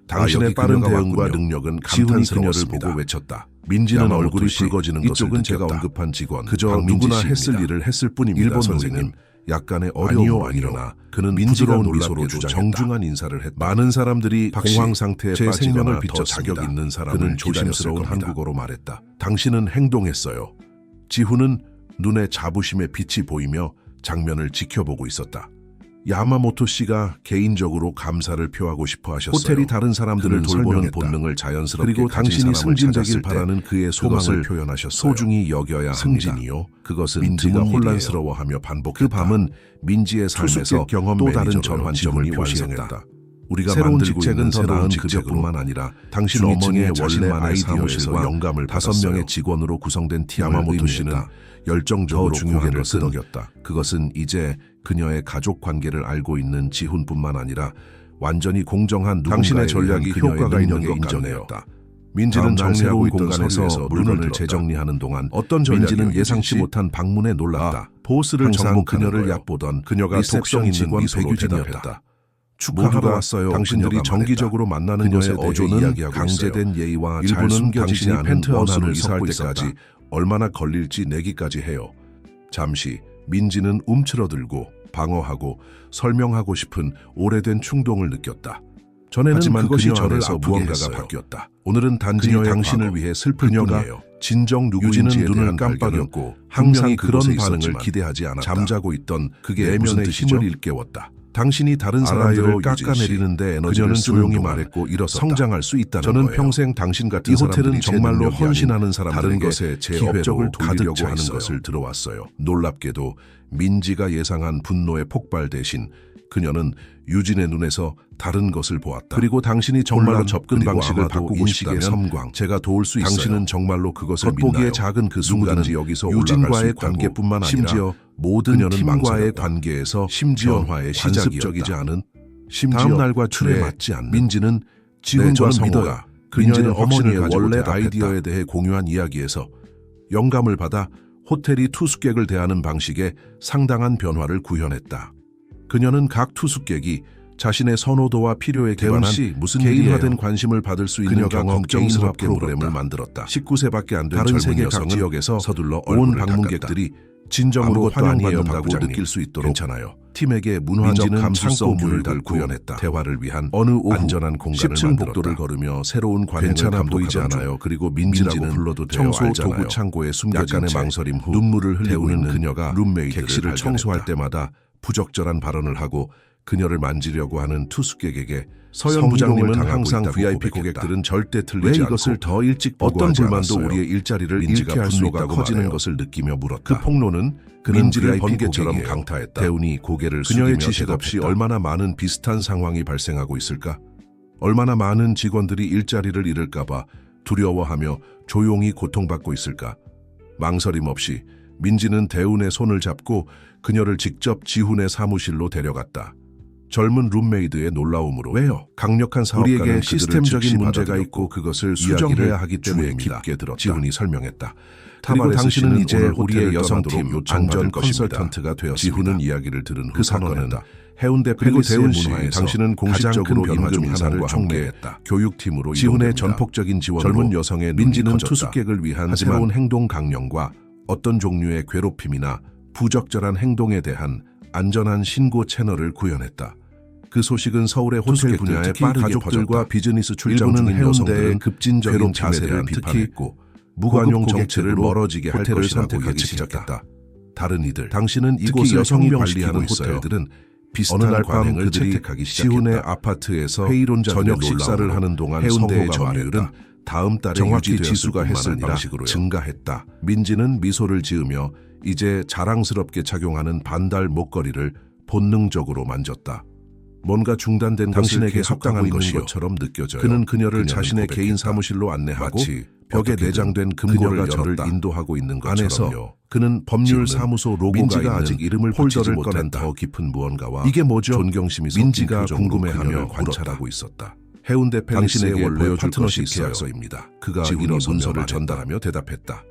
당신의 여기 빠른 그녀가 대응과 왔군요. 능력은 지훈이 그녀를 감탄스러웠습니다. 보고 외쳤다. 민지는 야마모토 얼굴이 씨, 붉어지는 것을 이쪽은 제가 느꼈다. 언급한 직원 그저 박민지 누구나 씨입니다. 했을 일을 했을 뿐입니다. 일본 선생님. 선생님. 약간의 아니요, 어려움은 일어나 그는 민지가 부드러운 놀랍게도 미소로 주장했다. 정중한 인사를 했다. 많은 사람들이 박 씨, 공황 상태에 제 빠지거나 생명을 더 비췄습니다. 자격 있는 사람을 그는 조심스러운 조심스러운 한국어로 말했다. 당신은 행동했어요. 지훈은 눈에 자부심의 빛이 보이며 장면을 지켜보고 있었다. 야마모토 씨가 개인적으로 감사를 표하고 싶어 하셨어요. 호텔이 다른 사람들을 그는 돌보는 설명했다. 본능을 자연스럽게 그리고 가진 당신이 사람을 승진되길 찾았을 때 바라는 그의 그것을 소망을 표현하셨어요. 소중히 여겨야 승진이요? 그것은 민지가 드문 일이에요. 혼란스러워하며 반복했다. 그 밤은 민지의 삶에서 투숙객 경험 또 다른 매니저로 전환점을 지훈이 표시했다. 완성했다. 우리가 새로운 만들고 직책은 있는 더 새로운 나은 직책뿐만 급제뿐만 아니라 당신 중위층의 어머니의 원래 자신만의 아이디어에서 사무실과 영감을 5명의 직원으로 구성된 팀을 야마모토 씨는 의미했다. 열정적으로 더 중요한 고개를 것은 끄덕였다. 그것은 이제 그녀의 가족 관계를 알고 있는 지훈뿐만 아니라 완전히 공정한 누군가에 당신의 전략이 의한 그녀의 효과가 있는 능력의 것 인정이었다. 민지는 다음 날 정리하고 새로운 있던 공간에서 공간에서 물건을 물건을 들었다. 재정리하는 동안 어떤 민지는 전략이요, 예상치 씨? 못한 방문에 놀랐다. 보스를 항상 정복하는 그녀를 거요. 얕보던 그녀가 리셉션 독성 있는 직원 미소로 백유진이었다. 대답했다. 축하하러 모두가 왔어요. 당신들이 그녀가 정기적으로 만나는 그녀의 것에 대해 어조는 이야기하고 강제된 있어요. 예의와 잘 일부는 숨겨지지 당신이 않은 펜트하우스로 원한을 이사할 섞고 때까지 있었다. 얼마나 걸릴지 내기까지 해요. 잠시 민지는 움츠러들고 방어하고 설명하고 싶은 오래된 충동을 느꼈다. 전에는 하지만 그것이 그녀 저를 안에서 아프게 무언가가 했어요. 바뀌었다. 오늘은 단지 그녀의 당신을 과거, 위해 슬플 그녀가 뿐이에요. 진정 누구인지에 유지는 눈을 대한 깜빡였고 발견은 항상 그런 그곳에 반응을 있었지만 기대하지 않았다. 잠자고 있던 그게 무슨 내면의 뜻이죠? 힘을 일깨웠다. 당신이 다른 알아요, 사람들을 유진 씨. 깎아내리는데 에너지를 그녀는 쓰는 조용히 동안 말했고 일어섰다. 성장할 수 있다는 저는 거예요. 평생 당신 같은 이 호텔은 사람들이 제 정말로 능력이 헌신하는 아닌 사람들에게 다른 것에 제 기회로 업적을 가득 돌리려고 차 하는 있어요. 것을 들어왔어요. 놀랍게도 민지가 예상한 분노의 폭발 대신 그녀는 유진의 눈에서 다른 것을 보았다. 그리고 당신이 정말로 혼란, 접근 그리고 방식을 아마도 바꾸고 인식의 싶다면 섬광. 제가 도울 수 있어요. 당신은 정말로 그것을 겉보기에 믿나요? 작은 그 순간은 누구든지 여기서 올라갈 수 유진과의 있다고. 관계뿐만 아니라 심지어 모든 그녀는 팀과의 망설였다. 관계에서 심지어 변화의 관습적이지 시작이었다. 않은 다음 날과 틀에 틀에 맞지 않는 민지는 네, 지훈과 저는 성우가 믿어요. 그녀의 민지는 확신을 어머니의 가지고 원래 대답했다. 아이디어에 대해 공유한 이야기에서 영감을 받아 호텔이 투숙객을 대하는 방식에 상당한 변화를 구현했다. 그녀는 각 투숙객이 자신의 선호도와 필요에 기반한 무슨 개인화된 일이에요? 관심을 받을 수 있는 그녀가 걱정스럽게 물었다. 프로그램을 만들었다. 19세밖에 안 된 다른 젊은 세계 각 여성은 지역에서 서둘러 온 얼굴을 방문객들이 진정으로 아무것도 아니에요, 환영받는다고 박부장님. 느낄 수 있도록 괜찮아요. 팀에게 문화적 민지는 감수성 창고 교육을 교육을 구현했다. 대화를 위한 어느 오후 안전한 공간을 10층 만들었다. 복도를 걸으며 새로운 관행을 괜찮아 감독하던 보이지 중 않아요. 그리고 민지라고 민지는 불러도 돼요. 청소 알잖아요. 도구 창고에 숨겨진 약간의 채 망설임 후 눈물을 흘리고 대우는 있는 그녀가 룸메이트를 객실을 발견했다. 청소할 때마다 부적절한 발언을 하고 그녀를 만지려고 하는 투숙객에게 서현 성희롱을 부장님은 당하고 항상 있다고 VIP 고백했다. 고객들은 절대 왜 틀리지 이것을 않고 더 일찍 어떤 보고하지 불만도 않았어요? 우리의 일자리를 민지가 잃게 할 수 분노가 있다고 커지는 말해요. 것을 느끼며 물었다. 그 폭로는 그는 민지를 VIP 번개처럼 고객이에요. 강타했다. 대운이 고개를 그녀의 숙이며 지식 없이 대답했다. 얼마나 많은 비슷한 상황이 발생하고 있을까? 얼마나 많은 직원들이 일자리를 잃을까봐 두려워하며 조용히 고통받고 있을까? 망설임 없이 민지는 대운의 손을 잡고 그녀를 직접 지훈의 사무실로 데려갔다. 젊은 룸메이드의 놀라움으로 왜요? 강력한 사업가는 우리에게 그들을 시스템적인 즉시 문제가 받아들였고 있고 그것을 이야기를 수정해야 하기 주에 때문입니다. 깊게 들었다. 지훈이 설명했다. 그리고 타바레스 당신은 씨는 이제 오늘 우리의 호텔을 여성팀 떠나도록 안전 요청받을 것입니다. 컨설턴트가 되었습니다. 지훈은 이야기를 들은 후 그 사건은 선언했다. 해운대 그리고 팰리스의 대훈 씨, 문화에서 당신은 공식적으로 가장 큰 변화 중 임금 하나를 인상과 촉매했다. 교육팀으로 지훈의 이동됩니다. 전폭적인 지원으로 젊은 여성의 민지는 눈이 커졌다. 투숙객을 위한 하지만 새로운 행동 강령과 어떤 종류의 괴롭힘이나 부적절한 행동에 대한 안전한 신고 채널을 구현했다. 그 소식은 서울의 호텔 투숙객들, 분야에 특히 빠르게 가족들과 퍼졌다. 비즈니스 출장 일부는 중인 해운대의 여성들은 급진적인 괴롭힘에 자세를 대한 특히 비판했고 무관용 고급 정책을 고객들로 멀어지게 할 호텔을 것이라고 선택하기 예측했다. 다른 이들, 당신은 특히 이곳을 여성이 혁명시키고 관리하는 있어요. 호텔들은 어느 비슷한 날 밤 관행을 그들이 채택하기 지훈의 시작했다. 아파트에서 회의론자들의 저녁 식사를 놀라움으로 하는 동안 해운대의 성호가 점유율은 말했다. 다음 달에 정확히 유지되었을 지수가 뿐만 했을 아니라 방식으로요. 증가했다. 민지는 미소를 지으며 이제 자랑스럽게 착용하는 반달 목걸이를 본능적으로 만졌다. 뭔가 중단된 당신에게 것을 계속하고 합당한 있는 것이요. 것처럼 느껴져요. 그는 그녀를 그녀를 자신의 고백했다. 개인 사무실로 안내하고 마치 벽에 어떻게든 내장된 금고를 그녀가 저를 열었다. 인도하고 있는 안에서 것처럼요. 그는 법률 지훈은 사무소 로고가 민지가 있는 아직 이름을 폴더를 붙이지 꺼낸 못했다. 더 깊은 무언가와 이게 뭐죠? 존경심이 섞인 민지가 표정으로 궁금해하며 그녀를 물었다. 관찰하고 있었다. 해운대 팰리스의 당신에게 원래 보여줄 파트너십 것이 있어요. 계약서입니다. 그가 지훈이 일어서며 문서를 말했다. 전달하며 대답했다.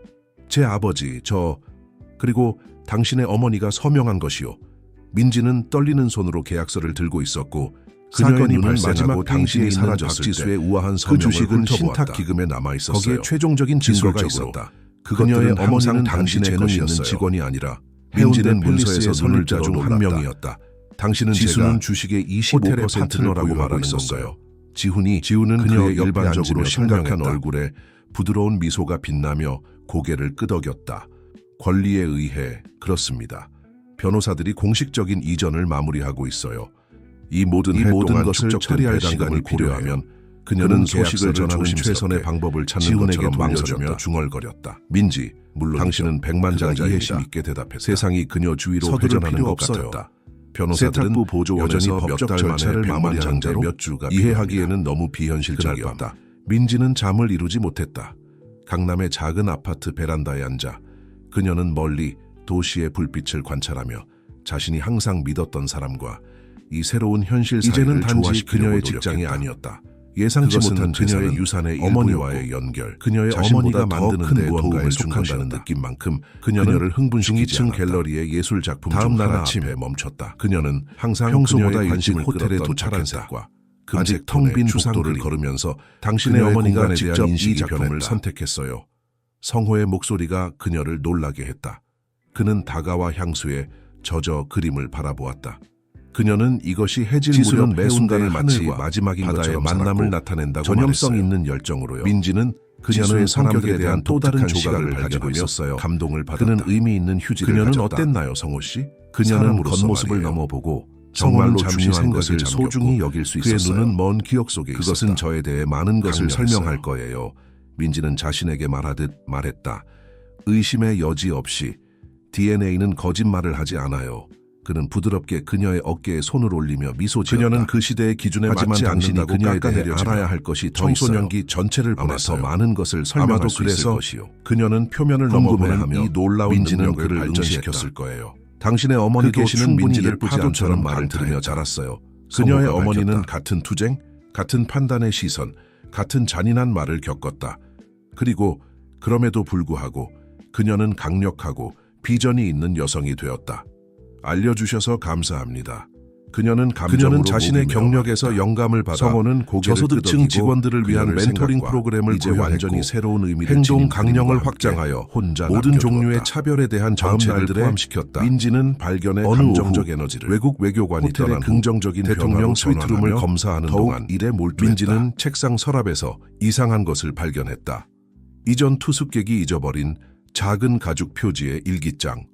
제 아버지, 그리고 당신의 어머니가 서명한 것이요. 민지는 떨리는 손으로 계약서를 들고 있었고 그녀의 사건이 눈은 발생하고 마지막 당신이 페이지에 사라졌을 박지수의 때 우아한 그 서명을 주식은 훑어보았다. 신탁 기금에 남아 있었어요. 거기에 최종적인 증거가 기술적으로 있었다. 그녀의 그것들은 어머니는 항상 당시 당신의 재능 있는 것이었어요. 직원이 아니라 해운대 민지는 문서에서 팰리스의 설립자 눈을 중 한 놀랐다. 명이었다. 당신은 지수는 제가 주식의 호텔의 25%를 파트너라고 보유하고 말하는 있었어요. 건가요? 지훈은 그녀의 그의 옆에 일반적으로 앉으며 심각한 설명했다. 얼굴에 부드러운 미소가 빛나며 고개를 끄덕였다. 권리에 의해 그렇습니다. 변호사들이 공식적인 이전을 마무리하고 있어요. 이 모든 것을 처리할 시간을 고려하면 그녀는 소식을 전하는 최선의 방법을 찾는 지훈에게 것처럼 망설이며 돌려줬다. 중얼거렸다. 민지, 물론 당신은 백만장 그가 이해심 이해입니다. 있게 대답했다. 세상이 그녀 주위로 서두를 회전하는 필요 것 없어요. 같았다. 변호사들은 세탁부 보조원에서 여전히 몇 법적 달 절차를 만에 마무리하는데 백만장자로 몇 주가 이해하기에는 너무 그날 비현실적이었다. 민지는 잠을 이루지 못했다. 강남의 작은 아파트 베란다에 앉아 그녀는 멀리 도시의 불빛을 관찰하며 자신이 항상 믿었던 사람과 이 새로운 현실 이제는 사이를 단지 조화시키려고 그녀의 노력했다. 직장이 아니었다. 예상치 그것은 못한 그녀의 그녀의 유산의 어머니와의 일부였고 연결, 그녀의 자신보다 어머니가 더 만드는 큰 데 무언가에 도움을 준 속한다는 것이었다. 느낌만큼 그녀를 그녀를 흥분시키지 2층 않았다. 갤러리의 예술 작품 다음 중 날 하나 아침 앞에 멈췄다. 그녀는 항상 평소보다 그녀의 일찍 관심을 호텔에 끌었던 도착했다. 파란색과 아직 금색 텅 빈 톤의 추상 복도를 그림. 걸으면서 당신의 그녀의 어머니가 공간에 직접 대한 이 인식이 작품을 변했다. 선택했어요. 성호의 목소리가 그녀를 놀라게 했다. 그는 다가와 향수에 젖어 그림을 바라보았다. 그녀는 이것이 해질 지수는 무렵 매 순간을 해운대의 마치 하늘과 마지막인 바다의 것처럼 만남을 살았고 나타낸다고 전형성 말했어요. 있는 열정으로요. 민지는 지수의 그녀는 성격에 성격에 대한 또 다른 독특한 조각을 시각을 가지고 발견하며 있었어요. 감동을 받았다. 그는 의미 있는 휴지를 그녀는 가졌다. 어땠나요, 성호 씨? 그녀는 사람으로서 겉모습을 말이에요. 넘어보고 정말로 정말로 중요한 중요한 것을 것을 소중히 잠겼고 여길 수 그의 있었어요. 눈은 먼 기억 속에 그것은 있었다. 저에 대해 많은 것을 강렬했어요. 설명할 거예요. 민지는 자신에게 말하듯 말했다. 의심의 여지 없이 DNA는 거짓말을 하지 않아요. 그는 부드럽게 그녀의 어깨에 손을 올리며 미소 지었다. 그녀는 그 시대의 기준에 하지만 맞지 당신이 않는다고 그녀에 대해 깎아내려지며 알아야 할 것이 더 청소년기 있어요. 전체를 아마 더 보냈어요. 많은 것을 설명할 아마도 수 있을 그래서 것이요. 그녀는 표면을 궁금해하며 넘어보는 이 놀라운 민지는 능력을 그를 발전시켰을 응시했다. 거예요. 당신의 어머니도 그 계시는 충분히 민지를 예쁘지 파도처럼 않다는 말을 강타했다. 들으며 자랐어요. 그녀의 성호가 어머니는 밝혔다. 같은 투쟁, 같은 판단의 시선, 같은 잔인한 말을 겪었다. 그리고 그럼에도 불구하고 그녀는 강력하고 비전이 있는 여성이 되었다. 알려주셔서 감사합니다. 그녀는 자신의 경력에서 영감을 받아 성호는 고개를 저소득층 끄덕이고 직원들을 위한 그녀를 멘토링 생각과 프로그램을 이제 부여했고 완전히 새로운 의미를 행동 지닌 강령을 그림과 확장하여 함께 혼자 모든 남겨두었다. 종류의 차별에 대한 정책을 날들에 포함시켰다. 민지는 발견의 어느 감정적 오후 에너지를 외국 외교관이 호텔의 떠난 후 긍정적인 대통령 변화로 스위트룸을 전환하며 검사하는 더욱 동안 일에 몰두했다. 민지는 책상 서랍에서 이상한 것을 발견했다. 이전 투숙객이 잊어버린 작은 가죽 표지의 일기장.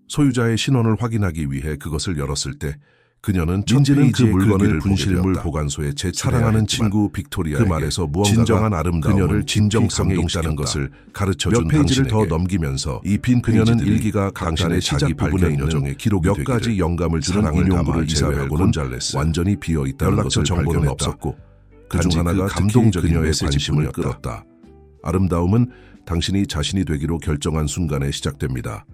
소유자의 신원을 확인하기 위해 그것을 열었을 때 그녀는 민지는 그 물건을 분실물 분실물 보관소에 제출해야 사랑하는 했지만 친구 빅토리아에게 그 말에서 무언가가 진정한 아름다움을 그녀를 진정성에 깊이 있다는 감동시켰다. 것을 가르쳐준 몇 페이지를 당신에게 더 넘기면서 이 빈 그녀는 그녀는 일기가 일기가 당신의 시작 자기 부분에 발견 있는 여정의 기록이 몇 되기를 가지 영감을 주는 사랑을 인용구를 담아 제외하고는 이사벨 곤잘레스 완전히 비어 있다는 연락처 것을 정보는 발견했다. 없었고 그중 단지 하나가 그 감동적인 그녀의 메시지뿐을 관심을 끌었다. 아름다움은 당신이 자신이 되기로 결정한 순간에 시작됩니다.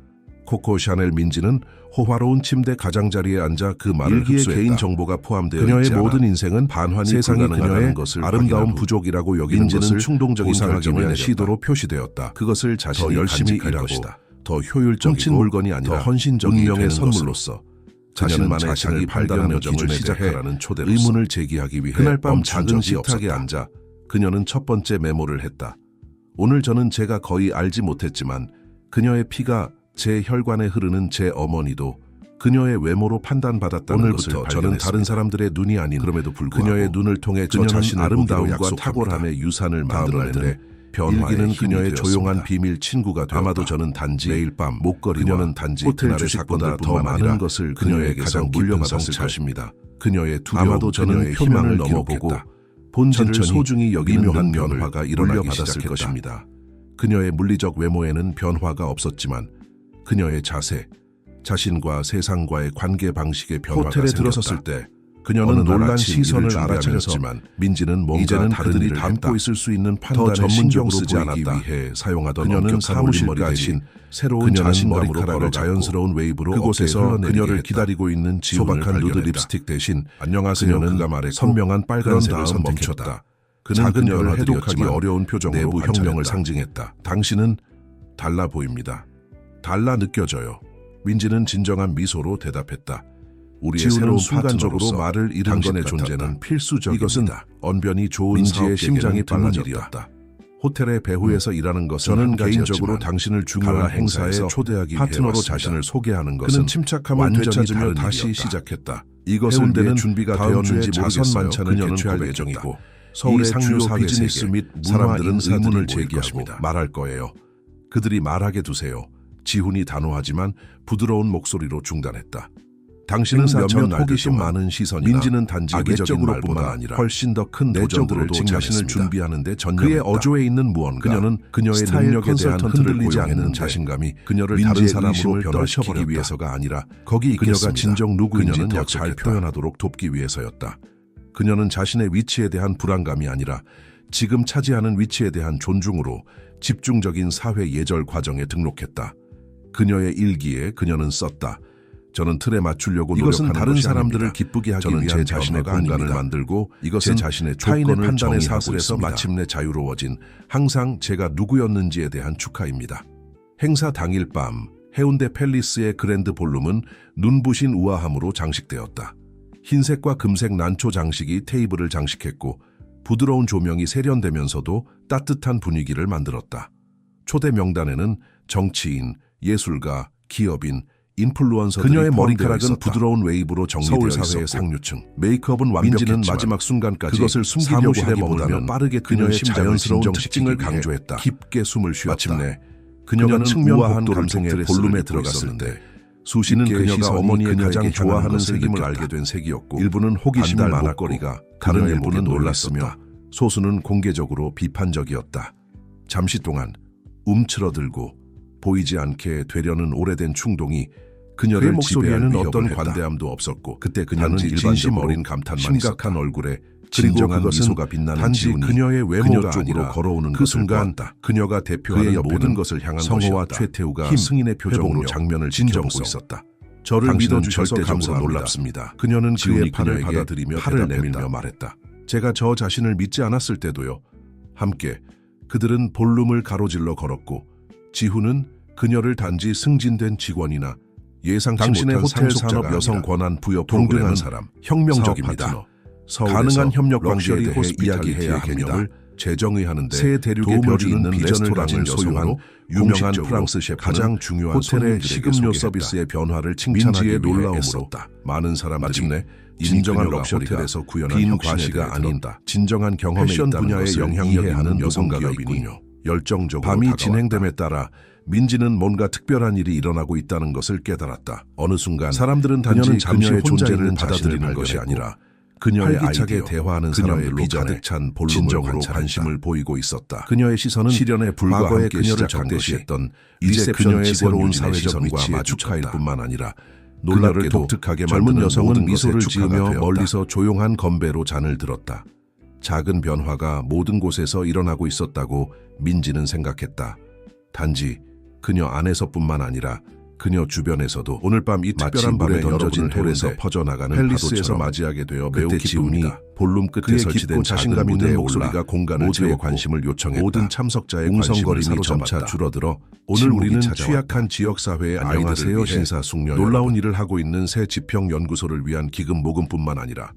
코코 샤넬 민지는 호화로운 침대 가장자리에 앉아 그 말을 일기에 흡수했다. 개인 정보가 포함되어 그녀의 있지 않아 모든 인생은 반환이 세상이 불가능하다는 그녀의 것을 아름다운 확인한 후 부족이라고 여기는 민지는 것을 충동적인 보상하기 결정을 위한 내렸다. 시도로 표시되었다. 그것을 더 자신이 열심히 간직할 일하고 것이다. 더 훔친 효율적이고 물건이 아니라 더 헌신적인 운명의 되는 선물로서 자신만의 자신만의 자기 자기 판단 발견 여정을 여정을 시작하라는 시작하라는 초대로서 의문을 제기하기 위해 그날 밤 멈춘 작은 적이 식탁에 없었다. 앉아 그녀는 첫 번째 메모를 했다. 오늘 저는 제가 거의 알지 못했지만 그녀의 피가 제 혈관에 흐르는 제 어머니도 그녀의 외모로 판단받았다는 것을 오늘부터 발견했습니다. 저는 다른 사람들의 눈이 아닌 그럼에도 불구하고 그녀의 눈을 통해 저 그녀는 자신을 아름다움과 보기로 약속합니다. 탁월함의 유산을 다음 만들어내는 날들에 변화의 일기는 힘이 그녀의 되었습니다. 조용한 비밀 친구가 되었다. 아마도 저는 단지 매일 밤 목걸이와 그녀는 단지 호텔 그날의 주식보다 사건들뿐만 더 많은 아니라 것을 그녀의 그녀에게서 가장 물려받았을 물려받았을 것입니다. 것입니다. 그녀의 두려움, 아마도 저는 그녀의 희망을 희망을 넘어보고 넘어보고 본질을 천천히 소중히 여기는 미묘한 능력을 변화가 일어나기 물려받았을 시작했다. 것입니다. 그녀의 물리적 외모에는 변화가 없었지만 그녀의 자세, 자신과 세상과의 관계 방식의 변화가 호텔에 생겼다. 들어섰을 때 그녀는 어느 날 놀란 아침 시선을 일을 알아차렸지만 민지는 뭔가 이제는 다른 그들이 일을 담고 했다. 있을 수 있는 더 판단에 전문적으로 신경 쓰지 보이기 않았다. 위해 사용하던 그녀는 엄격한 사무실 올림머리 대신 대신 새로운 그녀는 자신감으로 머리카락을 걸어갔고 자연스러운 웨이브로 그곳에서 어깨에 흘러내리게 그녀를 했다. 기다리고 있는 지훈을 소박한 누드 발견했다. 립스틱 대신 안녕하세요. 그녀는 그가 말했고 선명한 빨간색을 그런 다음 선택했다. 멈췄다. 그는 작은 그녀를 변화들이었지만 해독하기 어려운 표정으로 내부 관찰했다. 혁명을 상징했다. 당신은 달라 보입니다. 달라 느껴져요. 민지는 진정한 미소로 대답했다. 우리의 지우는 새로운 순간적으로 파트너로서 말을 잃은 당신의 것 존재는 같았다. 필수적입니다. 이것은 언변이 좋은 민지의 심장이 심장이 빨라진 빨라졌다. 일이었다. 호텔의 배후에서 일하는 것은 저는 한 가지였지만 개인적으로 당신을 중요한 중요한 행사에 행사에 초대하기 위해 파트너로 왔습니다. 자신을 소개하는 것은 그는 침착함을 완전히 되찾으며 다른 다시 일이었다. 시작했다. 이것을 해운대는 위해 준비가 다음 주에 되었는지 자선 모르겠어요. 만찬을 그녀는 개최할 고백했다. 예정이고 서울의 이 주요 상류 비즈니스 사회세계 및 사람들은 문화 의문을 모일 제기하고 것입니다. 말할 거예요. 그들이 말하게 두세요. 지훈이 단호하지만 부드러운 목소리로 중단했다. 당신은 행사 전 몇몇 날들 호기심 동안 많은 시선이나 민지는 단지 악의적인 외적으로뿐만 말보다 아니라 훨씬 더 큰 도전들을 내적으로도 자신을 자신을 준비하는데 그의 전념했다. 어조에 있는 무언가 그녀는 그녀의 스타일 능력에 대한 컨설턴트를 흔들리지 않는 고용했는데 자신감이 그녀를 민지의 다른 사람으로 의심을 변화시키기 변화시키기 위해서가 아니라 거기 그녀가 그녀가 진정 누구인지 그녀는 더 잘 약속했다. 표현하도록 돕기 위해서였다. 그녀는 자신의 위치에 대한 불안감이 아니라 지금 차지하는 위치에 대한 존중으로 집중적인 사회 예절 과정에 등록했다. 그녀의 일기에 그녀는 썼다. 저는 틀에 맞추려고 이것은 노력하는 다른 것이 사람들을 아닙니다. 기쁘게 하기 저는 위한 제 자신의 변화가 공간을 아닙니다. 만들고 이것은 제 자신의 타인의 조건을 판단의 정의하고 사슬에서 있습니다. 마침내 자유로워진 항상 제가 누구였는지에 대한 축하입니다. 행사 당일 밤 해운대 팰리스의 그랜드 볼룸은 눈부신 우아함으로 장식되었다. 흰색과 금색 난초 장식이 테이블을 장식했고 부드러운 조명이 세련되면서도 따뜻한 분위기를 만들었다. 초대 명단에는 정치인, 예술가, 기업인, 인플루언서들이 그녀의 포함되어 머리카락은 있었다. 부드러운 웨이브로 정리되어 서울 사회의 있었고 상류층. 메이크업은 민지는 완벽했지만 마지막 순간까지 그것을 숨기려고 사무실에 하기보다는 머물며 빠르게 그녀의 그녀의 자연스러운 심장을 특징을 진정시키기 위해 강조했다. 깊게 숨을 쉬었다. 마침내 그녀가 측면 우아한 복도를 감성의 통해 볼룸에 볼룸에 들어갔을 들어갔을 때 수시는 수십개의 그녀가 시선이 어머니의 그녀에게 가장 좋아하는 향하는 것을 색임을 느꼈다. 알게 된 색이었고 일부는 호기심이 반달 많았고 목걸이가 다른 그녀의 일부는 목에 놀랐으며 놀랐었다. 소수는 공개적으로 비판적이었다. 잠시 동안 움츠러들고 보이지 않게 되려는 오래된 충동이 그녀를 그의 목소리에는 지배할 어떤 위협을 했다. 관대함도 없었고 그때 그녀는 단지 진심 진심 어린 어린 감탄만 심각한 있었다. 얼굴에 그리고 진정한 그것은 미소가 빛나는 단지 지훈이 그녀의 그녀 외모가 쪽으로 아니라 걸어오는 그 것을 순간 보았다. 그녀가 대표하는 그의 옆에는 모든 것을 향한 성호와 것이었다. 최태우가 힘, 승인의 표정으로 회복력, 장면을 진정성. 지켜보고 있었다. 저를 당신은 믿어주셔서 절대적으로 감사합니다. 놀랍습니다. 그녀는 지훈이 그의 팔을 그녀에게 받아들이며 팔을 대답했다. 내밀며 말했다. 제가 저 자신을 믿지 않았을 때도요. 함께 그들은 볼룸을 가로질러 걸었고 지훈은 그녀를 단지 승진된 직원이나 예상치 당신의 못한 호텔 상속자가 산업 여성 아니라 권한 부여 동등한 프로그램은 사람, 혁명적입니다. 사업 파트너, 가능한 협력 럭셔리 관계에 대해 이야기해야 합니다. 개념을 재정의하는데 새 대륙의 도움을 별이 주는 있는 비전을 레스토랑을 가진 소유한 여성으로 유명한 공식적으로 프랑스 셰프는 가장 중요한 호텔의 손님들에게 식음료 소개했다. 서비스의 변화를 칭찬하기 민지의 위해 놀라움으로 애썼다. 많은 사람들이 마침내 진정한 그녀가 럭셔리가 호텔에서 구현한 빈 혁신에 과시가 대해 아닌 들었다. 진정한 경험에 패션 있다는 분야의 것을 영향력이 이해하는 있는 여성가가 여성기업이니 있군요. 열정적으로 밤이 다가왔다. 진행됨에 따라 민지는 뭔가 특별한 일이 일어나고 있다는 것을 깨달았다. 어느 순간 사람들은 단지 그녀는 잠시 그녀의 혼자 존재를 있는 받아들이는 자신을 것이 발견했고 아니라 그녀의 활기차게 아이디어, 대화하는 그녀의 사람들로 비전에 가득 찬 볼륨을 진정으로 관찰했다. 관심을 보이고 있었다. 그녀의 시선은 시련의 불과 과거에 함께 그녀를 시작한 적대시했던 이제 리셉션 그녀의 직원 새로운 유진의 사회적 시선과 위치에 마주카일 주쳤다. 뿐만 아니라 그녀를 놀랍게도 독특하게 젊은 만드는 여성은 모든 미소를 것의 축하가 지으며 되었다. 멀리서 조용한 건배로 잔을 들었다. 작은 변화가 모든 곳에서 일어나고 있었다고 민지는 생각했다. 단지 그녀 안에서뿐만 아니라 그녀 주변에서도 오늘 밤 이 특별한 밤에 던져진 돌에서 퍼져나가는 팰리스에서 파도처럼 맞이하게 되어 매우 그때 지훈이 기쁩니다. 볼룸 끝에 그의 설치된 깊고 자신감 자신감 있는 있는 목소리가 공간을 모두의 채웠고 관심을 요청했다. 모든 참석자의 관심을 웅성거림이 사로잡았다. 점차 줄어들어 오늘 침묵이 우리는 찾아왔다. 취약한 지역사회의 아이들을 안녕하세요, 위해 신사숙녀 놀라운 여러분. 일을 하고 있는 새 지평연구소를 위한 기금 모금뿐만 아니라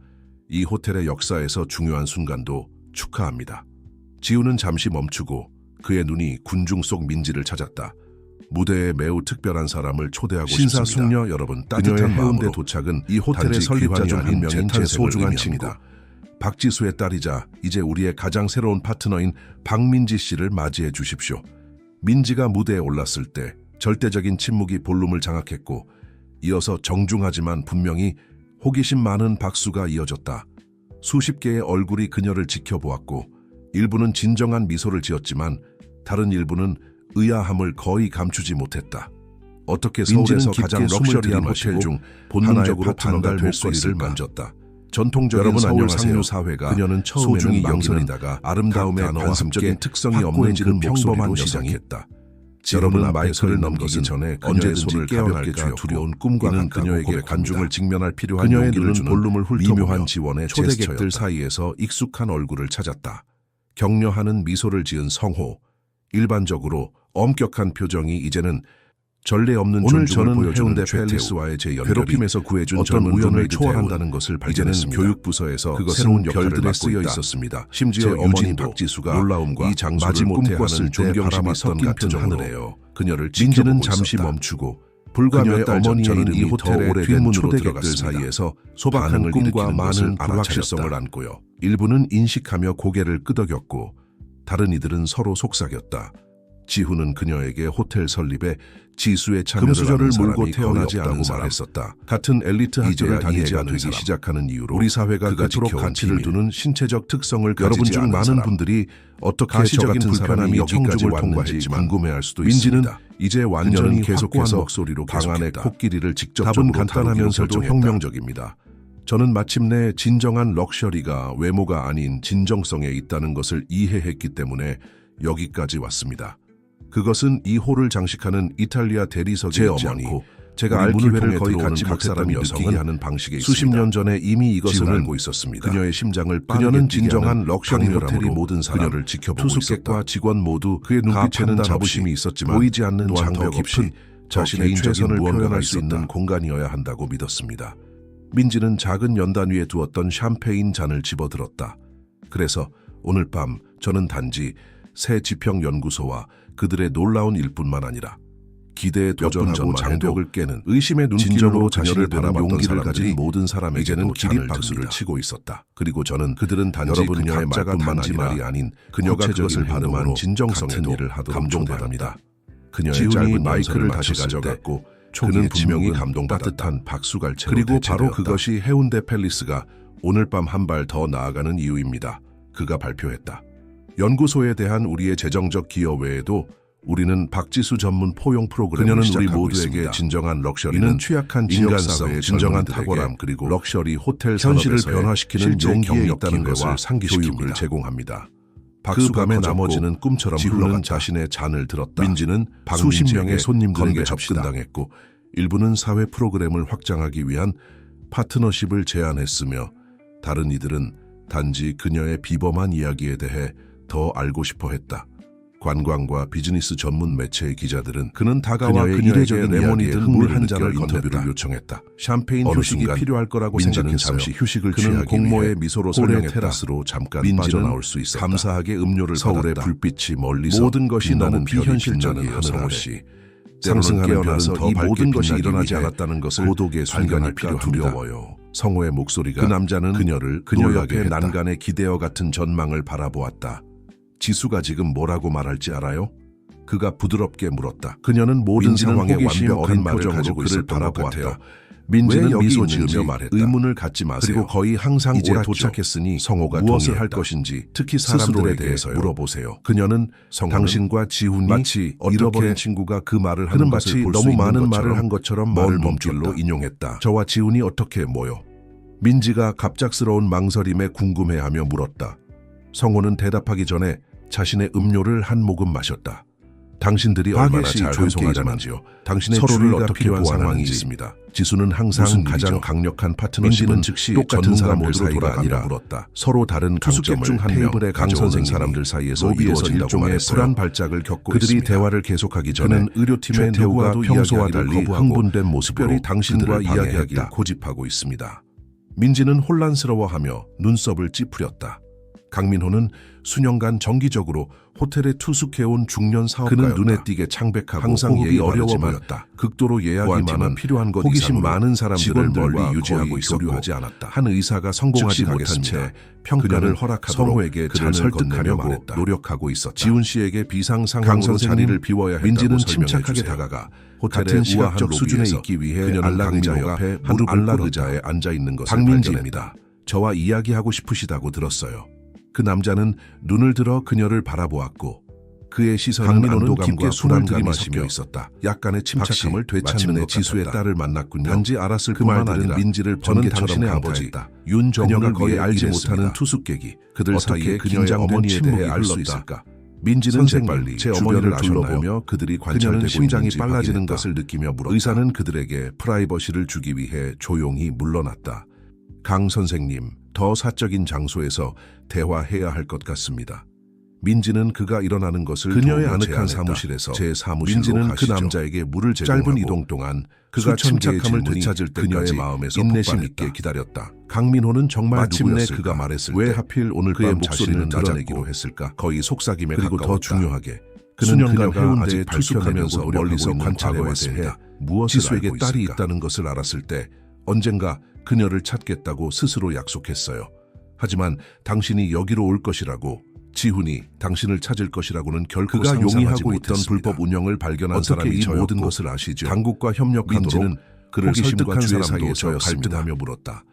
이 호텔의 역사에서 중요한 순간도 축하합니다. 지우는 잠시 멈추고 그의 눈이 군중 속 민지를 찾았다. 무대에 매우 특별한 사람을 초대하고 싶습니다. 신사숙녀 여러분, 따뜻한 그녀의 해운대 마음으로 도착은 이 호텔의 단지 설립자 중 귀환이 한 아닌 명인 제 제 소중한 탄생을 친구 의미합니다. 박지수의 딸이자 이제 우리의 가장 새로운 파트너인 박민지 씨를 맞이해 주십시오. 민지가 무대에 올랐을 때 절대적인 침묵이 볼룸을 장악했고 이어서 정중하지만 분명히 호기심 많은 박수가 이어졌다. 수십 개의 얼굴이 그녀를 지켜보았고 일부는 진정한 미소를 지었지만 다른 일부는 의아함을 거의 감추지 못했다. 어떻게 서울에서 가장 럭셔리한 호텔 중 본능적으로 반달 목소리를 만졌다. 전통적인 여러분 서울 안녕하세요. 상류 사회가 그녀는 소중히 처음에는 망설이다가 아름다움의 단어와 관습적인 함께 특성이 없는 확고해지는 그 평범한 목소리로 시작했다. 여러분 여러분 앞에 마이크를 서를 넘기기 넘기기 전에 그녀의 언제든지 손을 깨어날까 가볍게 쥐었고 두려운 꿈과 이는 같다고 그녀에게 고백합니다. 관중을 직면할 필요한 그녀의 용기를 눈은 주는 볼룸을 훑어보며 미묘한 지원의 초대객들 초대객들 사이에서 익숙한 얼굴을 찾았다. 격려하는 미소를 지은 성호. 일반적으로 엄격한 표정이 이제는 전례 없는 오늘 존중을 저는 보여주는 해운대 최태우. 팰리스와의 제 연결이 괴롭힘에서 구해준 어떤 젊은 우연을 우연을 초월한다는 초월한다는 것을 이제는 발견했습니다. 교육부서에서 그것은 새로운 역할을 별들에 맡고 쓰여 있다. 있었습니다. 심지어 제 어머니 유진도 박지수가 놀라움과 이 장소를 마지 못해 꿈꿨을 하는 때 존경심이 바람이 섞인 섞인 표정으로 표정으로 그녀를 민지는 지켜보고 잠시 있었다. 멈추고 불과 그녀의 몇 달 전 어머니의 저는 이 이름이 호텔의 더 오래된 뒷문으로 초대객들 들어갔습니다. 사이에서 소박한 반응을 꿈과 일으키는 것을 많은 불확실성을 알아차렸다. 안고요. 일부는 인식하며 고개를 끄덕였고 다른 이들은 서로 속삭였다. 지훈은 그녀에게 호텔 설립에 지수의 참여를 금수저를 하는 물고 사람이 태어나지 거의 않은 없다고 사람. 말했었다. 같은 엘리트 학교를 다니지 않기 시작하는 이유로 우리 사회가 그가 그토록 지켜온 가치를 비밀. 두는 신체적 특성을 여러분 가지지 중 않은 많은 사람. 분들이 어떻게 가시적인 저 같은 불편함이 사람이 여기까지 여기까지 왔는지 통과했지만 궁금해할 수도 민지는 있습니다. 이제 완전히 그녀는 계속해서 확고한 목소리로 방 안의 계속했다. 코끼리를 답은 직접적으로 간단하면서도 다루기로 혁명적입니다. 저는 마침내 진정한 럭셔리가 외모가 아닌 진정성에 있다는 것을 이해했기 때문에 여기까지 왔습니다. 그것은 이 홀을 장식하는 이탈리아 대리석에 제 있지 어머니, 않고 제가 우리 알기회를 문을 거의 거의 갖지 같이 각 사람이 못했던 느끼게 여성은 하는 방식에 수십 있습니다. 년 전에 이미 이것을 지훈은 알고 있었습니다. 그녀의 심장을 그녀는 진정한 럭셔리 호텔이 강렬함으로 모든 사람, 그녀를 지켜보고 투숙객과 있었다. 직원 모두 그의 눈빛에는 가판단 자부심이 없이 있었지만 보이지 않는 또한 더 장벽 깊이 없이 자신의 개인적인 최선을 무언가가 표현할 수 있는 있었다. 공간이어야 한다고 믿었습니다. 민지는 작은 연단 위에 두었던 샴페인 잔을 집어들었다. 그래서 오늘 밤 저는 단지 새 지평연구소와 그들의 놀라운 일뿐만 아니라 기대에 도전하고 장벽을 깨는 의심의 눈길로 그녀를 바라봤던 용기를 가진 모든 사람에게는 기립박수를 치고 있었다. 그리고 저는 그들은 단지 그녀의 말뿐만 아니라 그녀가 그것을 발음한 진정성에도 감동받았다. 그녀의 짧은 마이크를 다시 가져갔고 그는 분명히 감동받았다. 박수갈채로 그리고 바로 그것이 해운대 팰리스가 오늘 밤 한 발 더 나아가는 이유입니다. 그가 발표했다. 연구소에 대한 우리의 재정적 기여 외에도 우리는 박지수 전문 포용 프로그램을 그녀는 우리 시작하고 모두에게 있습니다. 진정한 럭셔리는 이는 취약한 지역사회의 진정한 탁월함 그리고 럭셔리 호텔 현실을 산업에서의 변화시키는 실제 용기에 경력 있다는 것을 기회와 상기시킵니다. 제공합니다. 박수밤의 밤에 나머지는 꿈처럼 지훈은 흘러갔다. 자신의 잔을 들었다. 민지는 수십 명의 손님들에게 건배합시다. 접근당했고 일부는 사회 프로그램을 확장하기 위한 파트너십을 제안했으며 다른 이들은 단지 그녀의 비범한 이야기에 대해 더 알고 싶어 했다. 관광과 비즈니스 전문 매체의 기자들은 그는 다가와 그녀의 이례적인 레몬이든 물 한 잔을 인터뷰를 인터뷰를 요청했다. 샴페인 어느 휴식이 순간 필요할 거라고 민지는 생각했어요. 잠시 휴식을 그는 취하기 공모의 위해 미소로 홀의 설명했다. 테라스로 잠깐 민지는 빠져나올 수 있었다. 감사하게 음료를 서울의 받았다. 불빛이 멀리서 모든 것이 빛나는 너무 별이 비현실적이에요, 빛나는 하늘 성호 아래. 씨. 상승하는 깨어나서 별은 이 더 모든 밝게 것이 빛나기 일어나지 위해 않았다는 것을 고독의 순간이 발견할까 필요합니다. 두려워요. 성호의 목소리가 그 남자는 그녀를 그녀 놀라게 옆에 했다. 난간에 기대어 같은 전망을 바라보았다. 지수가 지금 뭐라고 말할지 알아요? 그가 부드럽게 물었다. 그녀는 모든 민지는 상황에 호기심 완벽한 어린 말을 표정으로 가지고 그를 있었던 것 바라보았다. 같아요. 민지는 왜 여기 미소 있는지 지으며 말했다. 의문을 갖지 마세요. 그리고 거의 항상 이제 옳았죠. 도착했으니 성호가 무엇을 동의했다. 할 것인지 특히 스스로에 사람들에게 대해서요. 물어보세요. 그녀는 성호는 당신과 지훈이 마치 잃어버린 이렇게 친구가 그 말을 그는 하는 마치 것을 볼 수 너무 있는 많은 것처럼 말을 한 것처럼 먼 말을 몸길로 멈췄다. 인용했다. 저와 지훈이 어떻게 모여? 민지가 갑작스러운 망설임에 궁금해하며 물었다. 성호는 대답하기 전에 자신의 음료를 한 모금 마셨다. 당신들이 얼마나 잘 죄송하지만요. 당신의 서로를 어떻게 필요한 상황이 있습니다. 지수는 항상 무슨 가장 일이죠? 강력한 파트너십은 민지는 즉시 똑같은 전문가 사람들 모드로 사이가 돌아가며 아니라 물었다. 서로 다른 투숙객 강점을 중 한 명, 테이블에 강 가져오는 선생님이 사람들 사이에서 로비에서 이루어진 일종의 일종의 불안 발작을 겪고 그들이 있습니다. 대화를 계속하기 전에 그는 의료팀의 최태우가 누구와도 평소와 이야기하기를 달리 거부하고 흥분된 모습으로 특별히 당신과 그들을 이야기하기를 방해했다. 고집하고 있습니다. 민지는 혼란스러워하며 눈썹을 찌푸렸다. 강민호는 수년간 정기적으로 호텔에 투숙해온 중년 사업가였다. 그는 눈에 띄게 창백하고 항상 호흡이 예의 어려워 바르지만 보였다. 극도로 예약이 보안팀은 많아 필요한 것 호기심 이상으로 많은 사람들을 직원들과 멀리 유지하고 거의 있었고 교류하지 않았다. 한 의사가 성공하지 즉시 못한 가겠습니다. 채 평가를 그녀는 허락하도록 성호에게 그를 잔을 설득하려고 건네며 노력하고 있었다. 지훈 씨에게 비상 강 상황으로 선생님, 자리를 비워야 했다고 민지는 설명해 침착하게 주세요. 다가가 같은 호텔의 시각적 우아한 수준에 로비에서 있기 위해 그녀는 안락 의자 강민호 옆에 한 무릎을 안락 꿇었다. 의자에 앉아 있는 것을 박민지입니다. 발견했다. 저와 이야기하고 싶으시다고 들었어요. 그 남자는 눈을 들어 그녀를 바라보았고 그의 시선은 강민호는 안도감과 깊게 숨을 불안감이 들이마시며 섞여 있었다. 약간의 침착함을 박씨, 되찾는 마침내 것 지수의 같았다. 딸을 만났군요. 단지 알았을 그 뿐만 말들은 아니라 민지를 저는 번개처럼 당신의 강타했다. 아버지 윤정훈을 그녀가 거의 위해 알지 일했습니다. 못하는 투숙객이 그들 어떻게 사이에 그녀의 긴장된 어머니에 침묵이 대해 알 수 흘렀다. 있을까? 민지는 선생님, 재빨리 제 어머니를 어머니를 둘러보며 그들이 그녀는 관찰되고 심장이 있는지 빨라지는 확인했다. 것을 느끼며 물었다. 의사는 그들에게 프라이버시를 주기 위해 조용히 물러났다. 강 선생님, 더 사적인 장소에서 대화해야 할 것 같습니다. 민지는 그가 일어나는 것을 그녀의 도우며 아늑한 제안했다. 사무실에서 제 사무실로 민지는 가시죠. 그 남자에게 물을 짧은 제공하고 이동 동안 그가 수천 개의 침착함을 질문이 되찾을 그녀의 때까지 마음에서 인내심 폭발했다. 있게 기다렸다. 강민호는 정말 마침내 누구였을까? 그가 말했을 왜 때 하필 오늘 그의 그의 목소리는 목소리는 드러내기로 낮았고 했을까? 거의 속삭임에 그리고 가까웠다. 더 중요하게 그는 수년간 그녀가 해운대에 아직 투숙하면서 투숙하면서 멀리서 노력하고 있는 관찰해왔음에 과거에 대해 무엇을 지수에게 알고 딸이 있을까? 있다는 것을 알았을 때 언젠가 그녀를 찾겠다고 스스로 약속했어요. 하지만 당신이 여기로 올 것이라고 지훈이 당신을 찾을 것이라고는 결코 그가 상상하지 용이하고 있던 못했습니다. 불법 운영을 발견한 어떻게 사람이 이 저였고 모든 것을 아시죠? 당국과 협력하도록 민지는 그를 호기심과 설득한 주의 사람도 사이에서 저였습니다. 갈등하며 물었다.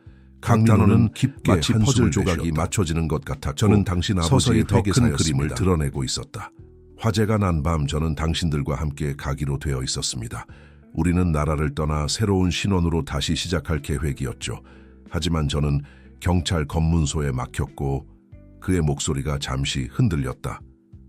강민호는 강민호는 깊게 마치 한숨을 퍼즐 조각이 조각이 맞춰지는 것 같았고 저는 당신 서서히 아버지의 더 큰 회계사였습니다. 그림을 드러내고 있었다. 화재가 난 밤 저는 당신들과 함께 가기로 되어 있었습니다. 우리는 나라를 떠나 새로운 신원으로 다시 시작할 계획이었죠. 하지만 저는 경찰 검문소에 막혔고 그의 목소리가 잠시 흔들렸다.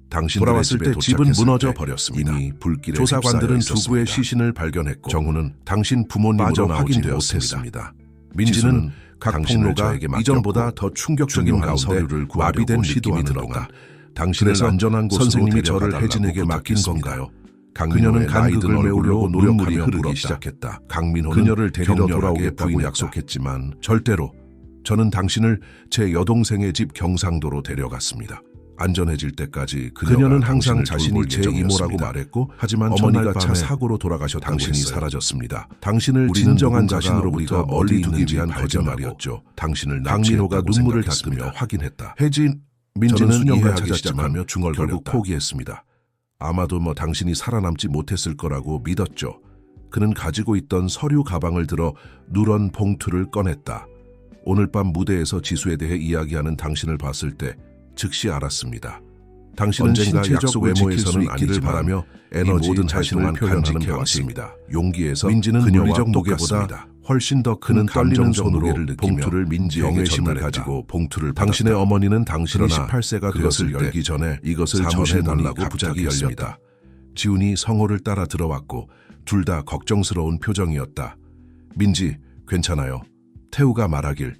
당신들의 돌아왔을 집에 때 집은 도착했을 무너져 때 버렸습니다. 이미 불길에 조사관들은 휩싸여 두부의 있었습니다. 시신을 발견했고 정우는 당신 부모님으로 빠져나오지 확인되었습니다. 민지는 민지는 각 당신을 폭로가 저에게 이전보다 맡겼고 더 충격적인 중요한 가운데 서류를 구하려고 마비된 느낌이 시도하는 들었다. 동안 당신을 그래서 안전한 곳으로 선생님이 데려가달라고 저를 혜진에게 맡긴 부탁했습니다. 건가요? 그녀는 간극을 나이든 메우려고 얼굴로 눈물이 눈물이 흐르기 흘렀다. 시작했다. 강민호는 그녀를 데리러 격렬하게 돌아오겠다고 부인했다. 약속했지만 절대로 저는 당신을 제 여동생의 집 경상도로 데려갔습니다. 안전해질 때까지 그녀는 항상 자신이 제 이모라고 말했고 하지만 어머니가 차 사고로 돌아가셨다고 당신이 했어요. 사라졌습니다. 당신을 우리는 진정한 누군가가 자신으로부터 우리가 멀리 어디 두기 있는지 위한 발견하고 거짓말이었죠. 당신을 강민호가 납치했다고 눈물을 생각했습니다. 닦으며 확인했다. 혜진, 민지는 수년간 수년간 찾았지만 찾았지만 중얼거렸다. 결국 포기했습니다. 아마도 당신이 살아남지 못했을 거라고 믿었죠. 그는 가지고 있던 서류 가방을 들어 누런 봉투를 꺼냈다. 오늘 밤 무대에서 지수에 대해 이야기하는 당신을 봤을 때 즉시 알았습니다. 당신은 언젠가 신체적 약속을 지킬 수 외모에서는 있기를 있기를 바라며 에너지 모든 자신을 자신을 표현하는 간직해 방식. 왔습니다. 용기에서 민지는 그녀와 물리적 똑같습니다. 무게보다 훨씬 더 그는 큰 떨리는 떨리는 손으로 손으로 봉투를 민지에게 경외심을 전달했다. 가지고 봉투를 당신의 받았다. 어머니는 당신이 그러나 18세가 그것을 되었을 때 열기 전에 이것을 사무실 전해달라고 문이 부탁이 갑자기 열렸다. 지훈이 성호를 따라 들어왔고 둘 다 걱정스러운 표정이었다. 민지, 괜찮아요. 태우가 말하길.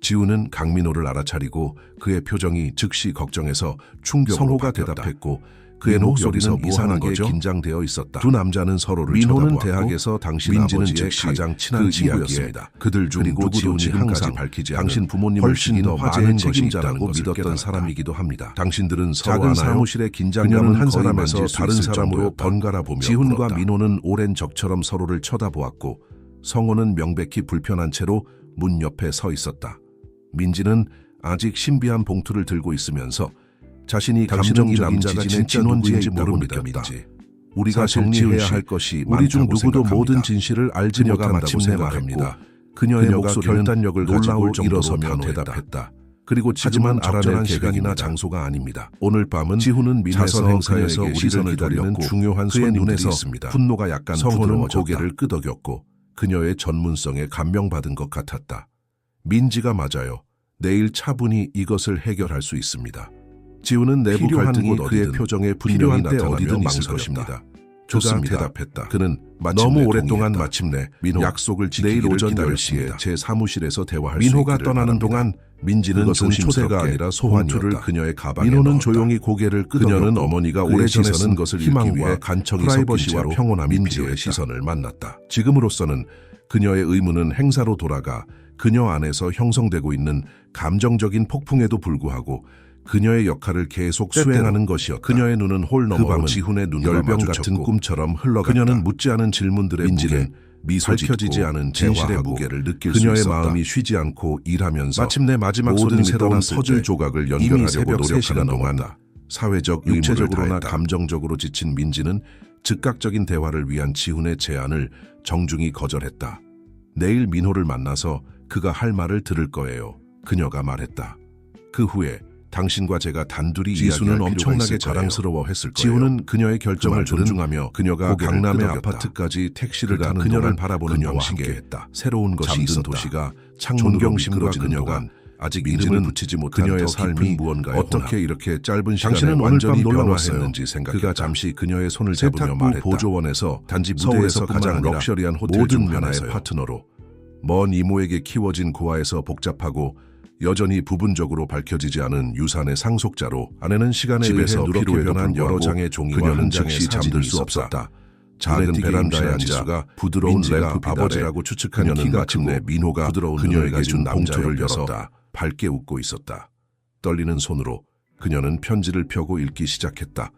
지훈은 강민호를 알아차리고 그의 표정이 즉시 걱정해서 충격으로 성호가 바뀌었다. 대답했고 그의 민호 목소리는 여기서 뭐 이상하게 하는 거죠? 긴장되어 있었다. 두 남자는 서로를 민호는 쳐다보았고 대학에서 당신 민지는 아버지의 즉시 가장 친한 그 친구였습니다. 그들 중 그리고 누구도 지훈이 지금까지 항상 밝히지 당신 않은 부모님을 훨씬 죽인 더 화재의 많은 것이 책임자라고 있다는 것을 믿었던 깨달았다. 사람이기도 합니다. 당신들은 서로 작은 아나요? 사무실의 그녀는 긴장감은 한 거의 사람에서 만질 수 다른 있을 사람으로 정도였다. 번갈아 보며 지훈과 물었다. 민호는 오랜 적처럼 서로를 쳐다보았고 성호는 명백히 불편한 채로 문 옆에 서 있었다. 민지는 아직 신비한 봉투를 들고 있으면서 자신이 당신은 이 감정적인 남자가 지진의 진짜 진원지에 누구인지 있다고 모릅니까, 느꼈다. 민지? 우리가 사실 정리해야 지훈 씨, 할 것이 우리 중 많다고 누구도 생각합니다. 모든 진실을 알지 그녀가 못한다고 마침내 생각합니다. 말했고 그녀의 그녀가 목소리는 결단력을 놀라울 가지고 정도로 일어서며 단호했다. 대답했다. 그리고 하지만 지금은 알아낼 적절한 계획입니다. 시간이나 장소가 아닙니다. 오늘 밤은 지훈은 민에서 자선 행사에서 그녀에게 우리를 시선을 기다리는 돌렸고 중요한 그의 손님들이 눈에서 있습니다. 분노가 약간 성호는 부드러워졌다. 고개를 끄덕였고 그녀의 전문성에 감명받은 것 같았다. 민지가 맞아요. 내일 차분히 이것을 해결할 수 있습니다. 지훈은 내부 필요한 갈등이 곳 그의 어디든, 표정에 분명히 필요한 때 나타나며 어디든 있을 망설였다. 것입니다. 좋습니다. 그가 대답했다. 그는 너무 오랫동안 동의했다. 마침내 민호, 약속을 내일 지키기를 오전 기다렸습니다. 10시에 제 사무실에서 대화할 수 민호가 있기를 떠나는 바랍니다. 동안 민지는 그것은 조심스럽게 초대가 아니라 봉투를 소환이었다. 그녀의 가방에 민호는 넣었다. 조용히 고개를 끄덕였고 그녀는 어머니가 그의 오래전에 시선은 쓴 것을 읽기 희망과 위해 간청이 프라이버시와 섞인 채로 평온함이 민지의 필요했다. 시선을 만났다. 지금으로서는 그녀의 의무는 행사로 돌아가 그녀 안에서 형성되고 있는 감정적인 폭풍에도 불구하고 그녀의 역할을 계속 때때로 수행하는 것이었다. 그녀의 눈은 홀 그 너머로 밤은 지훈의 눈과 열병 마주쳤고 같은 꿈처럼 흘러갔다. 그녀는 묻지 않은 질문들의 민지는 무게, 미소 밝혀지지 짓고 않은 진실의 대화하고 무게를 느낄 수 그녀의 있었다. 마음이 쉬지 않고 일하면서 마침내 마지막 모든 손님이 새로운 떠났을 퍼즐 때 조각을 이미 연결하려고 새벽 노력하는 3시가 동안 넘었다. 사회적, 육체적으로나 육체적으로나 감정적으로 지친 민지는 즉각적인 대화를 위한 지훈의 제안을 정중히 거절했다. 내일 민호를 만나서 그가 할 말을 들을 거예요. 그녀가 말했다. 그 후에 당신과 제가 단둘이 지수는 이야기할 필요가 엄청나게 있을 거예요. 자랑스러워했을 거예요. 지훈은 그녀의 결정을 그 말들은 존중하며 그녀가 고개를 강남의 끄덕였다. 아파트까지 택시를 그가 타는 그녀를 동안 바라보는 그녀와 방식에 함께했다. 새로운 것이 잠든 있었다. 도시가 창문으로 존경심과 미끄러지는 그녀가 동안 아직 민지는 이름을 붙이지 못한 그녀의 더 삶이 깊은 무언가의 어떻게 혼합. 이렇게 짧은 시간에 당신은 오늘 밤 완전히 놀라웠어요. 변화했는지 생각했다. 그가 잠시 그녀의 손을 잡으며 세탁부 말했다. 보조원에서 단지 서울에서 무대에서 가장 아니라 럭셔리한 호텔 모든 중 하나의 면에서요. 파트너로 먼 이모에게 키워진 고아에서 복잡하고 여전히 부분적으로 밝혀지지 않은 유산의 상속자로 아내는 시간에 집에서 의해서 누렇게 피로에도 변한 불구하고 여러 장의 종이와 그녀는 한 장의 즉시 사진이 잠들 수 있었다. 없었다. 작은 눈에 띄게 베란다에 임신한 앉아 지수가 부드러운 민지가 램프 아버지라고 아버지라고 추측한 그녀는 키가 마침내 크고 민호가 부드러운 그녀에게 눈을 가진 준 봉투를 남자였다. 열었다. 밝게 웃고 있었다. 떨리는 손으로 그녀는 편지를 펴고 읽기 시작했다.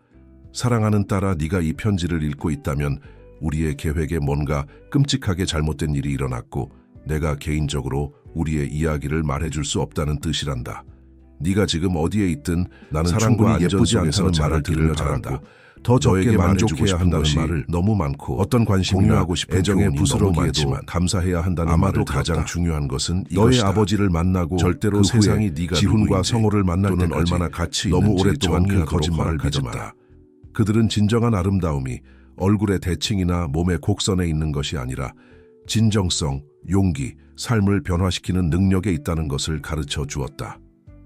사랑하는 딸아, 네가 이 편지를 읽고 있다면 우리의 계획에 뭔가 끔찍하게 잘못된 일이 일어났고 내가 개인적으로 우리의 이야기를 말해줄 수 없다는 뜻이란다. 네가 지금 어디에 있든 나는 사랑과 안전 예쁘지 속에서 않다는 말을 말을 들으며 들으며 자란다. 자란다. 더 너에게 적게 말해주고 만족해야 싶은 한다는 것이 말을 너무 많고 어떤 관심이나 공유하고 싶은 애정의 교훈이 부스러기에도 너무 많지만 감사해야 한다는 아마도 말을 가장 들었다. 중요한 것은 너의 이것이다. 아버지를 만나고 절대로 그 세상이 후에 네가 지훈과 누구인지 성호를 만날 또는 때까지 얼마나 가치 너무 있는지 오랫동안 그 정리하도록 거짓말을 믿지 허락하지 마라. 마라. 그들은 진정한 아름다움이 얼굴의 대칭이나 몸의 곡선에 있는 것이 아니라 진정성, 용기, 삶을 변화시키는 능력에 있다는 것을 가르쳐 주었다.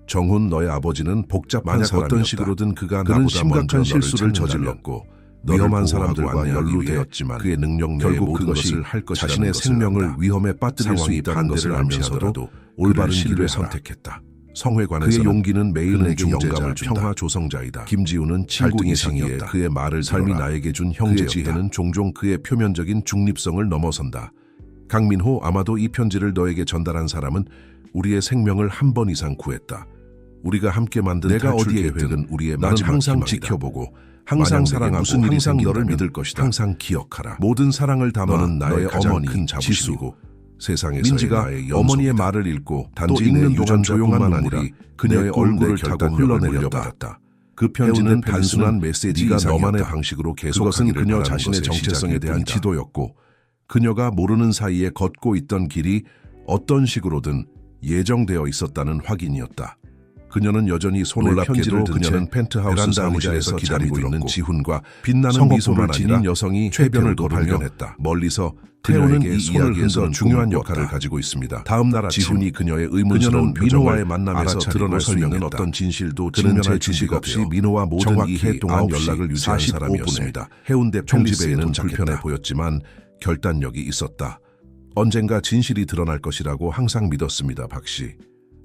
정훈, 너의 아버지는 복잡한 만약 사람이었다. 어떤 식으로든 그가 그는 나보다 먼저 심각한 너를 실수를 찾는다면 저질렀고 너를 위험한 보호하고 사람들과 안내하기 연루되었지만 그의 능력 내에 결국 모든 그것이 것을 할 것이라는 자신의 것을 생명을 안다. 위험에 빠뜨릴 수 상황이 있다는 것을 반대를 암시하더라도 암시하더라도 올바른 그를 길을 신뢰하라. 선택했다. 성회관에서는 그의 용기는 매일 그는 내게 중재자, 영감을 준다. 평화 조성자이다. 갈등이 김지우는 친구 이상이에 생겼다. 그의 말을 삶이 들어라. 나에게 준 그의 형제였다. 지혜는 종종 그의 표면적인 중립성을 넘어선다. 강민호, 아마도 이 편지를 너에게 전달한 사람은 우리의 생명을 한 번 이상 구했다. 우리가 함께 만든 내가 탈출 어디에 계획은 있든 우리의 나는 마지막 항상 희망이다. 지켜보고 항상 만약 사랑하고 내게 무슨 일이 항상 너를 생긴다면 믿을 것이다. 항상 기억하라. 모든 사랑을 담아 너는 나의 너의 가장 어머니 큰 지수, 자부심이고 세상에서의 민지가 나의 어머니의 연속이다. 말을 읽고 단지 또 내 읽는 유전 동안 조용한 조용한 눈물이 눈물이 그녀의 얼굴을 타고 결단력을 흘러내렸다. 물려받았다. 그 편지는 해오는 단순한 페이스는 메시지가 네가 너만의 이상이었다. 방식으로 그것은 계속하기를 그녀 바라는 자신의 것의 정체성에 시작일 대한 뿐이다. 지도였고 그녀가 모르는 사이에 걷고 있던 길이 어떤 식으로든 예정되어 있었다는 확인이었다. 그녀는 여전히 손에 놀랍게도 편지를 든 채 그녀는 펜트하우스 베란다 사무실에서 의자에서 기다리고 잠이 있는 들었고 지훈과 빛나는 성복부를 미소만 지닌 아니라 여성이 최변을 해변을 걸으며 발견했다. 멀리서 태우는 그녀에게 이 손을 이야기에서는 흔드는 중요한 꿈을 역할을 꾸었다. 가지고 있습니다. 다음 날 아침 지훈이 그녀의 의문스러운 그녀는 민호와의 표정을 만남에서 알아차리고 드러날 수 있는 설명했다. 어떤 진실도 그는 직면할 제 지식 지식 없이 없이 민호와 모든 정확히 이해 동안 9시 연락을 유지한 45분에 사람이었습니다. 해운대 펠리스에 편집에는 도착했다. 불편해 보였지만 결단력이 있었다. 언젠가 진실이 드러날 것이라고 항상 믿었습니다, 박씨.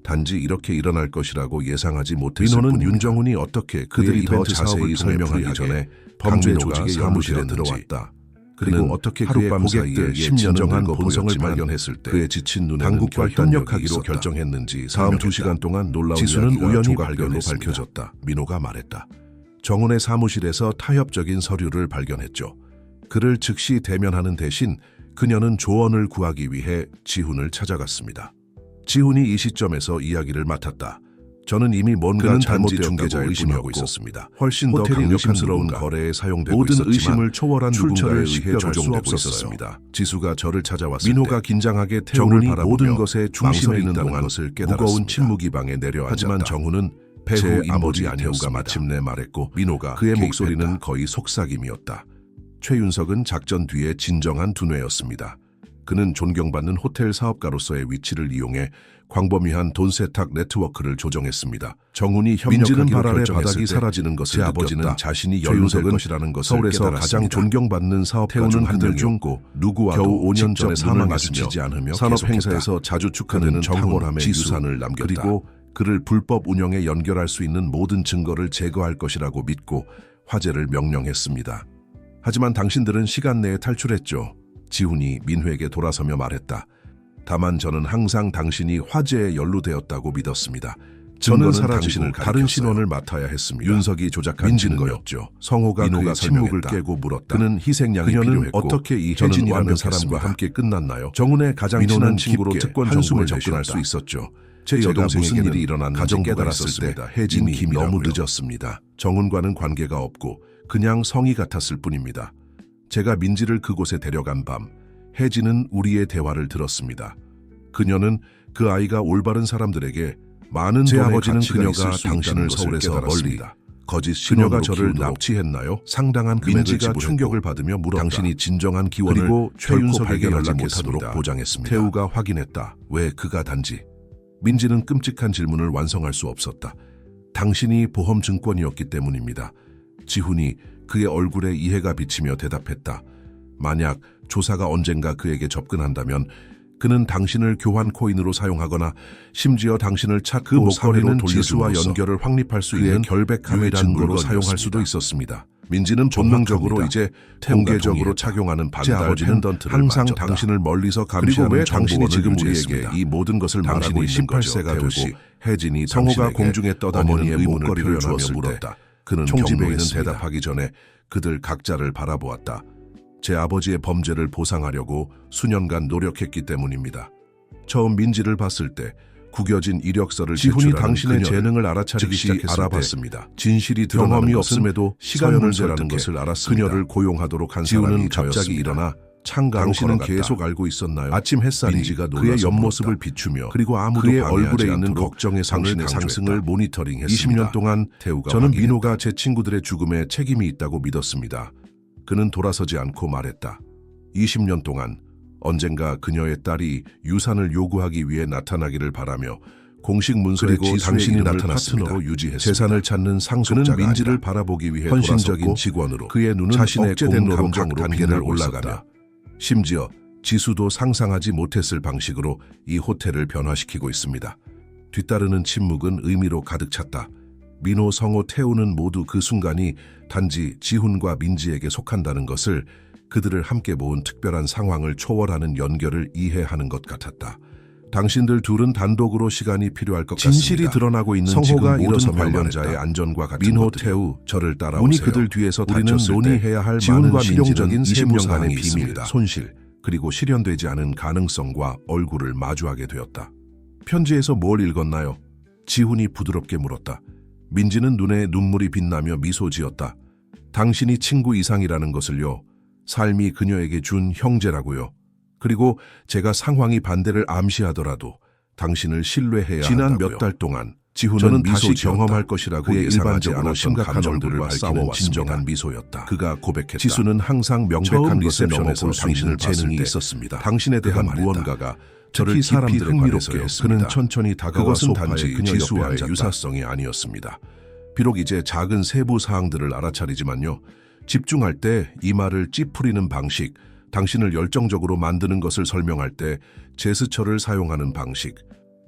단지 이렇게 일어날 것이라고 예상하지 못했을 뿐입니다. 민호는 윤정훈이 어떻게 그들이 더 자세히 설명하기 전에 범죄 조직의 사무실에 들어왔다. 그리고 어떻게 그의 고객들의 진정한 본성을 발견했을 때 그의 지친 눈에 당국과 협력하기로 결정했는지 다음 2시간 동안 놀라운 지수는 우연히 발견로 밝혀졌다. 민호가 말했다. 정훈의 사무실에서 타협적인 서류를 발견했죠. 그를 즉시 대면하는 대신 그녀는 조언을 구하기 위해 지훈을 찾아갔습니다. 지훈이 이 시점에서 이야기를 맡았다. 저는 이미 뭔가 잘못되었다고 의심하고 있었습니다. 훨씬 더 강력스러운 거래에 사용되고 모든 있었지만 의심을 초월한 누군가에 의해 조종되고 있었습니다. 지수가 저를 찾아왔을 민호가 긴장하게 태훈을 바라보며 모든 것에 중심에 있는 동안 것을 깨달았습니다. 무거운 침묵이 방에 내려앉았다. 하지만 정훈은 배후 아버지 아니었습니다. 마침내 말했고 민호가 그의 목소리는 거의 속삭임이었다. 최윤석은 작전 뒤에 진정한 두뇌였습니다. 그는 존경받는 호텔 사업가로서의 위치를 이용해 광범위한 돈 세탁 네트워크를 조정했습니다. 정훈이 협력하기로 결정했을 바닥이 사라지는 것을 제 아버지는 자신이 연루될 것이라는 것을 서울에서 깨달았습니다. 가장 존경받는 사업가 중 한 명 중 누구와도 겨우 5년 전에 사망했으며 산업행사에서 자주 축하되는 탕월함의 유산을 남겼다. 그리고 그를 불법 운영에 연결할 수 있는 모든 증거를 제거할 것이라고 믿고 화제를 명령했습니다. 하지만 당신들은 시간 내에 탈출했죠. 지훈이 민회에게 돌아서며 말했다. 다만 저는 항상 당신이 화재에 연루되었다고 믿었습니다. 저는 사라지고 다른 신원을 맡아야 했습니다. 윤석이 조작한 증거였죠. 성호가 민호가 침묵을 깨고 물었다. 그는 희생양이 필요했고 어떻게 이 혜진이라는 사람과 함께 끝났나요? 정훈의 가장 친한 친구로 특권 정보를 접근할 수 있었죠. 제 여동생에게는 무슨 일이 일어났는지 깨달았을 때 혜진이 너무 늦었습니다. 정훈과는 관계가 없고 그냥 성의 같았을 뿐입니다. 제가 민지를 그곳에 데려간 밤 혜진은 우리의 대화를 들었습니다. 그녀는 그 아이가 올바른 사람들에게 많은 제 아버지는 그녀가 당신을 서울에서 멀리 거짓 그녀가 저를 납치했나요? 상당한 민지가 충격을 받으며 물었다. 당신이 진정한 기원을 그리고 최윤석에게 연락 못하도록 보장했습니다. 태우가 확인했다. 왜 그가 단지 민지는 끔찍한 질문을 완성할 수 없었다. 당신이 보험 증권이었기 때문입니다. 지훈이 그의 얼굴에 이해가 비치며 대답했다. 만약 조사가 언젠가 그에게 접근한다면 그는 당신을 교환 코인으로 사용하거나 심지어 당신을 찾고 그 목걸이는 지수와 연결을 확립할 수 있는 결백함의 증거로 사용할 수도 있었습니다. 민지는 본능적으로 이제 공개적으로 착용하는 반달 펜던트를 항상 맞췄다. 당신을 멀리서 감시하는 그리고 왜 당신이 지금 우리에게 이 모든 것을 말하고 있는 18세가 되고 혜진이 성호가 공중에 떠다니는 의문을 표현하며 물었다. 그는 경로에는 대답하기 전에 그들 각자를 바라보았다. 제 아버지의 범죄를 보상하려고 수년간 노력했기 때문입니다. 처음 민지를 봤을 때 구겨진 이력서를 지훈이 당신의 재능을 알아차리기 시작했을 알아봤습니다. 진실이 경험이 없음에도 시간 문제라는 것을 알았습니다. 그녀를 고용하도록 한 사람이 갑자기 일어나 창가로 당신은 걸어갔다. 계속 알고 있었나요? 아침 햇살이 그의 옆모습을 비추며 그리고 아무도 그의 얼굴에 있는 걱정의 상승을 모니터링했습니다. 20년 동안 저는 민호가 제 친구들의 죽음에 책임이 있다고 믿었습니다. 그는 돌아서지 않고 말했다. 20년 동안 언젠가 그녀의 딸이 유산을 요구하기 위해 나타나기를 바라며 공식 문서에 당신이 나타났습니다. 재산을 찾는 상속자가 그는 민지를 바라보기 위해 헌신적인 직원으로 그의 눈은 자신의 억제된 감정으로 단계를 올라가며 심지어 지수도 상상하지 못했을 방식으로 이 호텔을 변화시키고 있습니다. 뒤따르는 침묵은 의미로 가득 찼다. 민호, 성호, 태우는 모두 그 순간이 단지 지훈과 민지에게 속한다는 것을 그들을 함께 모은 특별한 상황을 초월하는 연결을 이해하는 것 같았다. 당신들 둘은 단독으로 시간이 필요할 것 같습니다. 진실이 드러나고 있는 성호가 일어서 관련자의 안전과 같은 민호, 태우, 저를 따라오세요. 문이 그들 뒤에서 닫혔을 논의해야 할 지훈과 실용적인 20년간의 비밀, 손실, 그리고 실현되지 않은 가능성과 얼굴을 마주하게 되었다. 편지에서 뭘 읽었나요? 지훈이 부드럽게 물었다. 민지는 눈에 눈물이 빛나며 미소 지었다. 당신이 친구 이상이라는 것을요. 삶이 그녀에게 준 형제라고요. 그리고 제가 상황이 반대를 암시하더라도 당신을 신뢰해야 지난 한다고요. 몇 달 동안 지훈은 다시 경험할 것이라고 예상하지 않았던 심각한 얼굴을 싸워왔습니다. 진정한 미소였다. 그가 고백했다. 지수는 항상 명백한 리셉션에서 당신을 재능이 있었습니다. 당신에 대한 무언가가 저를 깊이 흥미롭게 했습니다. 그는 천천히 다가와 그것은 단지 지수와의 유사성이 아니었습니다. 비록 이제 작은 세부 사항들을 알아차리지만요. 집중할 때 이 말을 찌푸리는 방식, 당신을 열정적으로 만드는 것을 설명할 때 제스처를 사용하는 방식,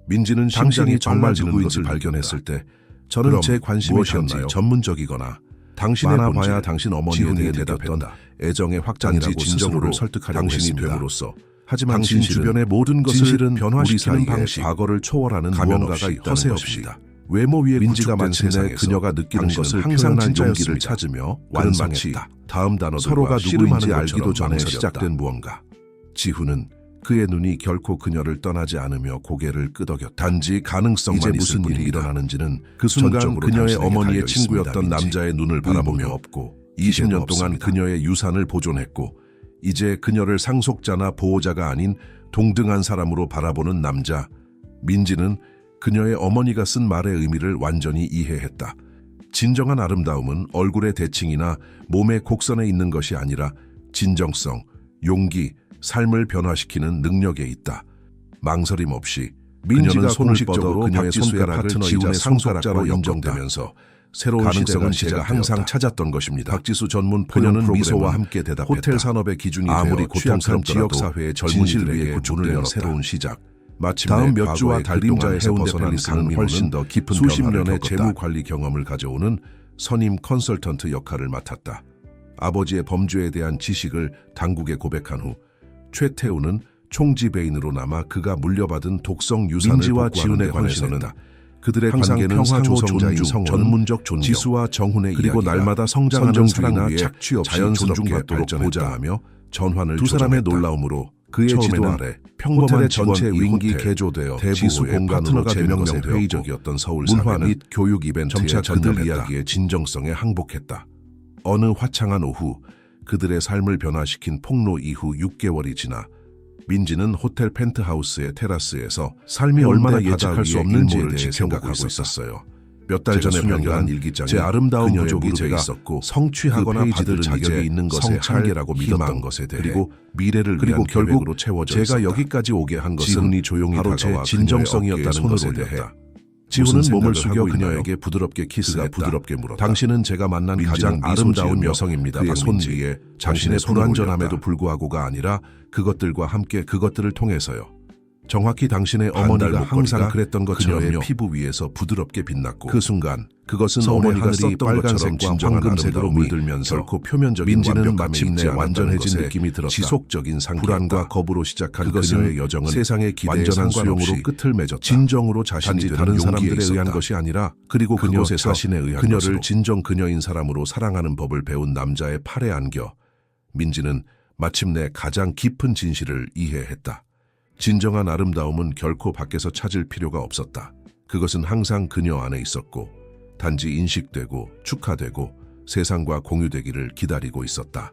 민지는 당신이 심장이 정말 빨라지는 누구인지 것을 발견했을 발견했을 때 저는 그럼 제 관심이 무엇이었나요? 단지 전문적이거나 당신의 많아봐야 본질, 당신 어머니에 지훈이 대해 대답했던 대답했다. 애정의 확장이라고 단지 진정으로 스스로를 설득하려고 당신이 했습니다. 됨으로써 하지만 당신 진실은 주변의 모든 것을 진실은 변화시키는 우리 사이에 방식, 과거를 초월하는 가면 무언가가 없이, 있다는 허세 것입니다. 외모 위에 민지가 구축된 마침내 세상에서 그녀가 느끼는 당신은 것을 항상 표현할 용기를 진짜였습니다. 찾으며 그는 완성했다. 다음 단어들과 서로가 누구인지 씨름하는 알기도 것처럼 전에 망설였다. 시작된 무언가. 지훈은 그의 눈이 결코 그녀를 떠나지 않으며 고개를 끄덕였다. 단지 가능성만 이제 있을 무슨 일이 뿐입니다. 일어나는지는 그 순간 전적으로 그녀의 당신에게 어머니의 달려 친구였던 있습니다, 민지. 남자의 눈을 의무도 바라보며 없고 20년 동안 없습니다. 그녀의 유산을 보존했고 이제 그녀를 상속자나 보호자가 아닌 동등한 사람으로 바라보는 남자. 민지는 그녀의 어머니가 쓴 말의 의미를 완전히 이해했다. 진정한 아름다움은 얼굴의 대칭이나 몸의 곡선에 있는 것이 아니라 진정성, 용기, 삶을 변화시키는 능력에 있다. 망설임 없이 민지가 그녀는 손을 공식적으로 뻗어 그녀의 박지수의 손가락을 파트너이자 지훈의 상속자로 상속자로 인정되면서 인정되면서 새로운 가능성은 시대가 제가 항상 시작되었다. 찾았던 것입니다. 박지수 전문 그녀는 포용 미소와 프로그램은 함께 대답했다. 호텔 산업의 기준이 아무리 되어 취약한 고통스럽더라도 지역사회의 진실 젊은이들에게 위에 문을 문을 연 열었다. 새로운 시작. 마침내 다음 몇 주와 과거의 달림자에서 해운대 벗어난 팰리스는 강민호는 훨씬 더 깊은 수십 변화를 년의 겪었다. 재무 관리 경험을 가져오는 선임 컨설턴트 역할을 맡았다. 아버지의 범죄에 대한 지식을 당국에 고백한 후 최태우는 총지배인으로 남아 그가 물려받은 독성 유산을 민지와 복구하는 데 지훈에 관해서는 관해서는 그들의 항상 관계는 평화 상호 조성자인 존중, 성원, 전문적 존경, 지수와 정훈의 그리고 이야기가 날마다 성장하는 선정주의나 사랑 위에 착취 없이 자연스럽게 존중받도록 발전했다. 보장하며 전환을 두 사람의 조정했다. 놀라움으로 그의 처음에는 지도 아래 평범한 호텔의 직원 전체 이 윙기 호텔, 개조되어 지수 지수의 공간으로 파트너가 되는 것에 재명명되었고 회의적이었던 서울 문화 사회는 및 교육 이벤트에 점차 그들 전염했다. 이야기의 진정성에 항복했다. 어느 화창한 오후 그들의 삶을 변화시킨 폭로 이후 6개월이 지나 민지는 호텔 펜트하우스의 테라스에서 삶이 얼마나 예측할 수 없는지에 대해 생각하고 있었어요. 몇 달 전에 발견한 일기장에 제 아름다운 그녀의 부족이 무릎에 제가 있었고 성취하거나 그 페이지들은 받을 자격이 이제 있는 것의 성찰, 한계라고 믿었던 희망, 것에 대해 그리고 미래를 그리고 위한 결국 계획으로 채워져 제가 있었다. 여기까지 오게 한 것은 지훈이 조용히 바로 다가와 제 진정성이었다는 진정성이었다는 것에 것에 대해 대해 지훈은 무슨 몸을 생각을 숙여 하고 있나요? 그녀에게 부드럽게 키스했다. 그가 부드럽게 물었다. 당신은 제가 만난 민지는 가장 미소 아름다운 지으며 여성입니다. 그의 손 박민지. 위에 당신의 당신의 손을 불완전함에도 올렸다. 불구하고가 아니라 그것들과 함께 그것들을 통해서요. 정확히 당신의 반달 어머니가 항상 목걸이가 그랬던 것처럼요. 그녀의 피부 위에서 부드럽게 빛났고 그 순간 그것은 서울의 어머니가 하늘이 썼던 것처럼 빨간색과 진정한 황금색으로 아름다움이 물들면서 결코 표면적인 민지는 완벽함에 마침내 있지 않았다는 완전해진 것에 느낌이 들었다. 지속적인 상기였다. 불안과 겁으로 시작한 그것은 그녀의 여정은 세상의 기대에 완전한 상관없이 수용으로 끝을 맺었다. 진정으로 자신이 단지 되는 다른 용기에 사람들에 있었다. 의한 것이 아니라 그리고 그녀 그곳에서 자신에 의한 그녀를 것으로. 진정 그녀인 사람으로 사랑하는 법을 배운 남자의 팔에 안겨 민지는 마침내 가장 깊은 진실을 이해했다. 진정한 아름다움은 결코 밖에서 찾을 필요가 없었다. 그것은 항상 그녀 안에 있었고 단지 인식되고 축하되고 세상과 공유되기를 기다리고 있었다.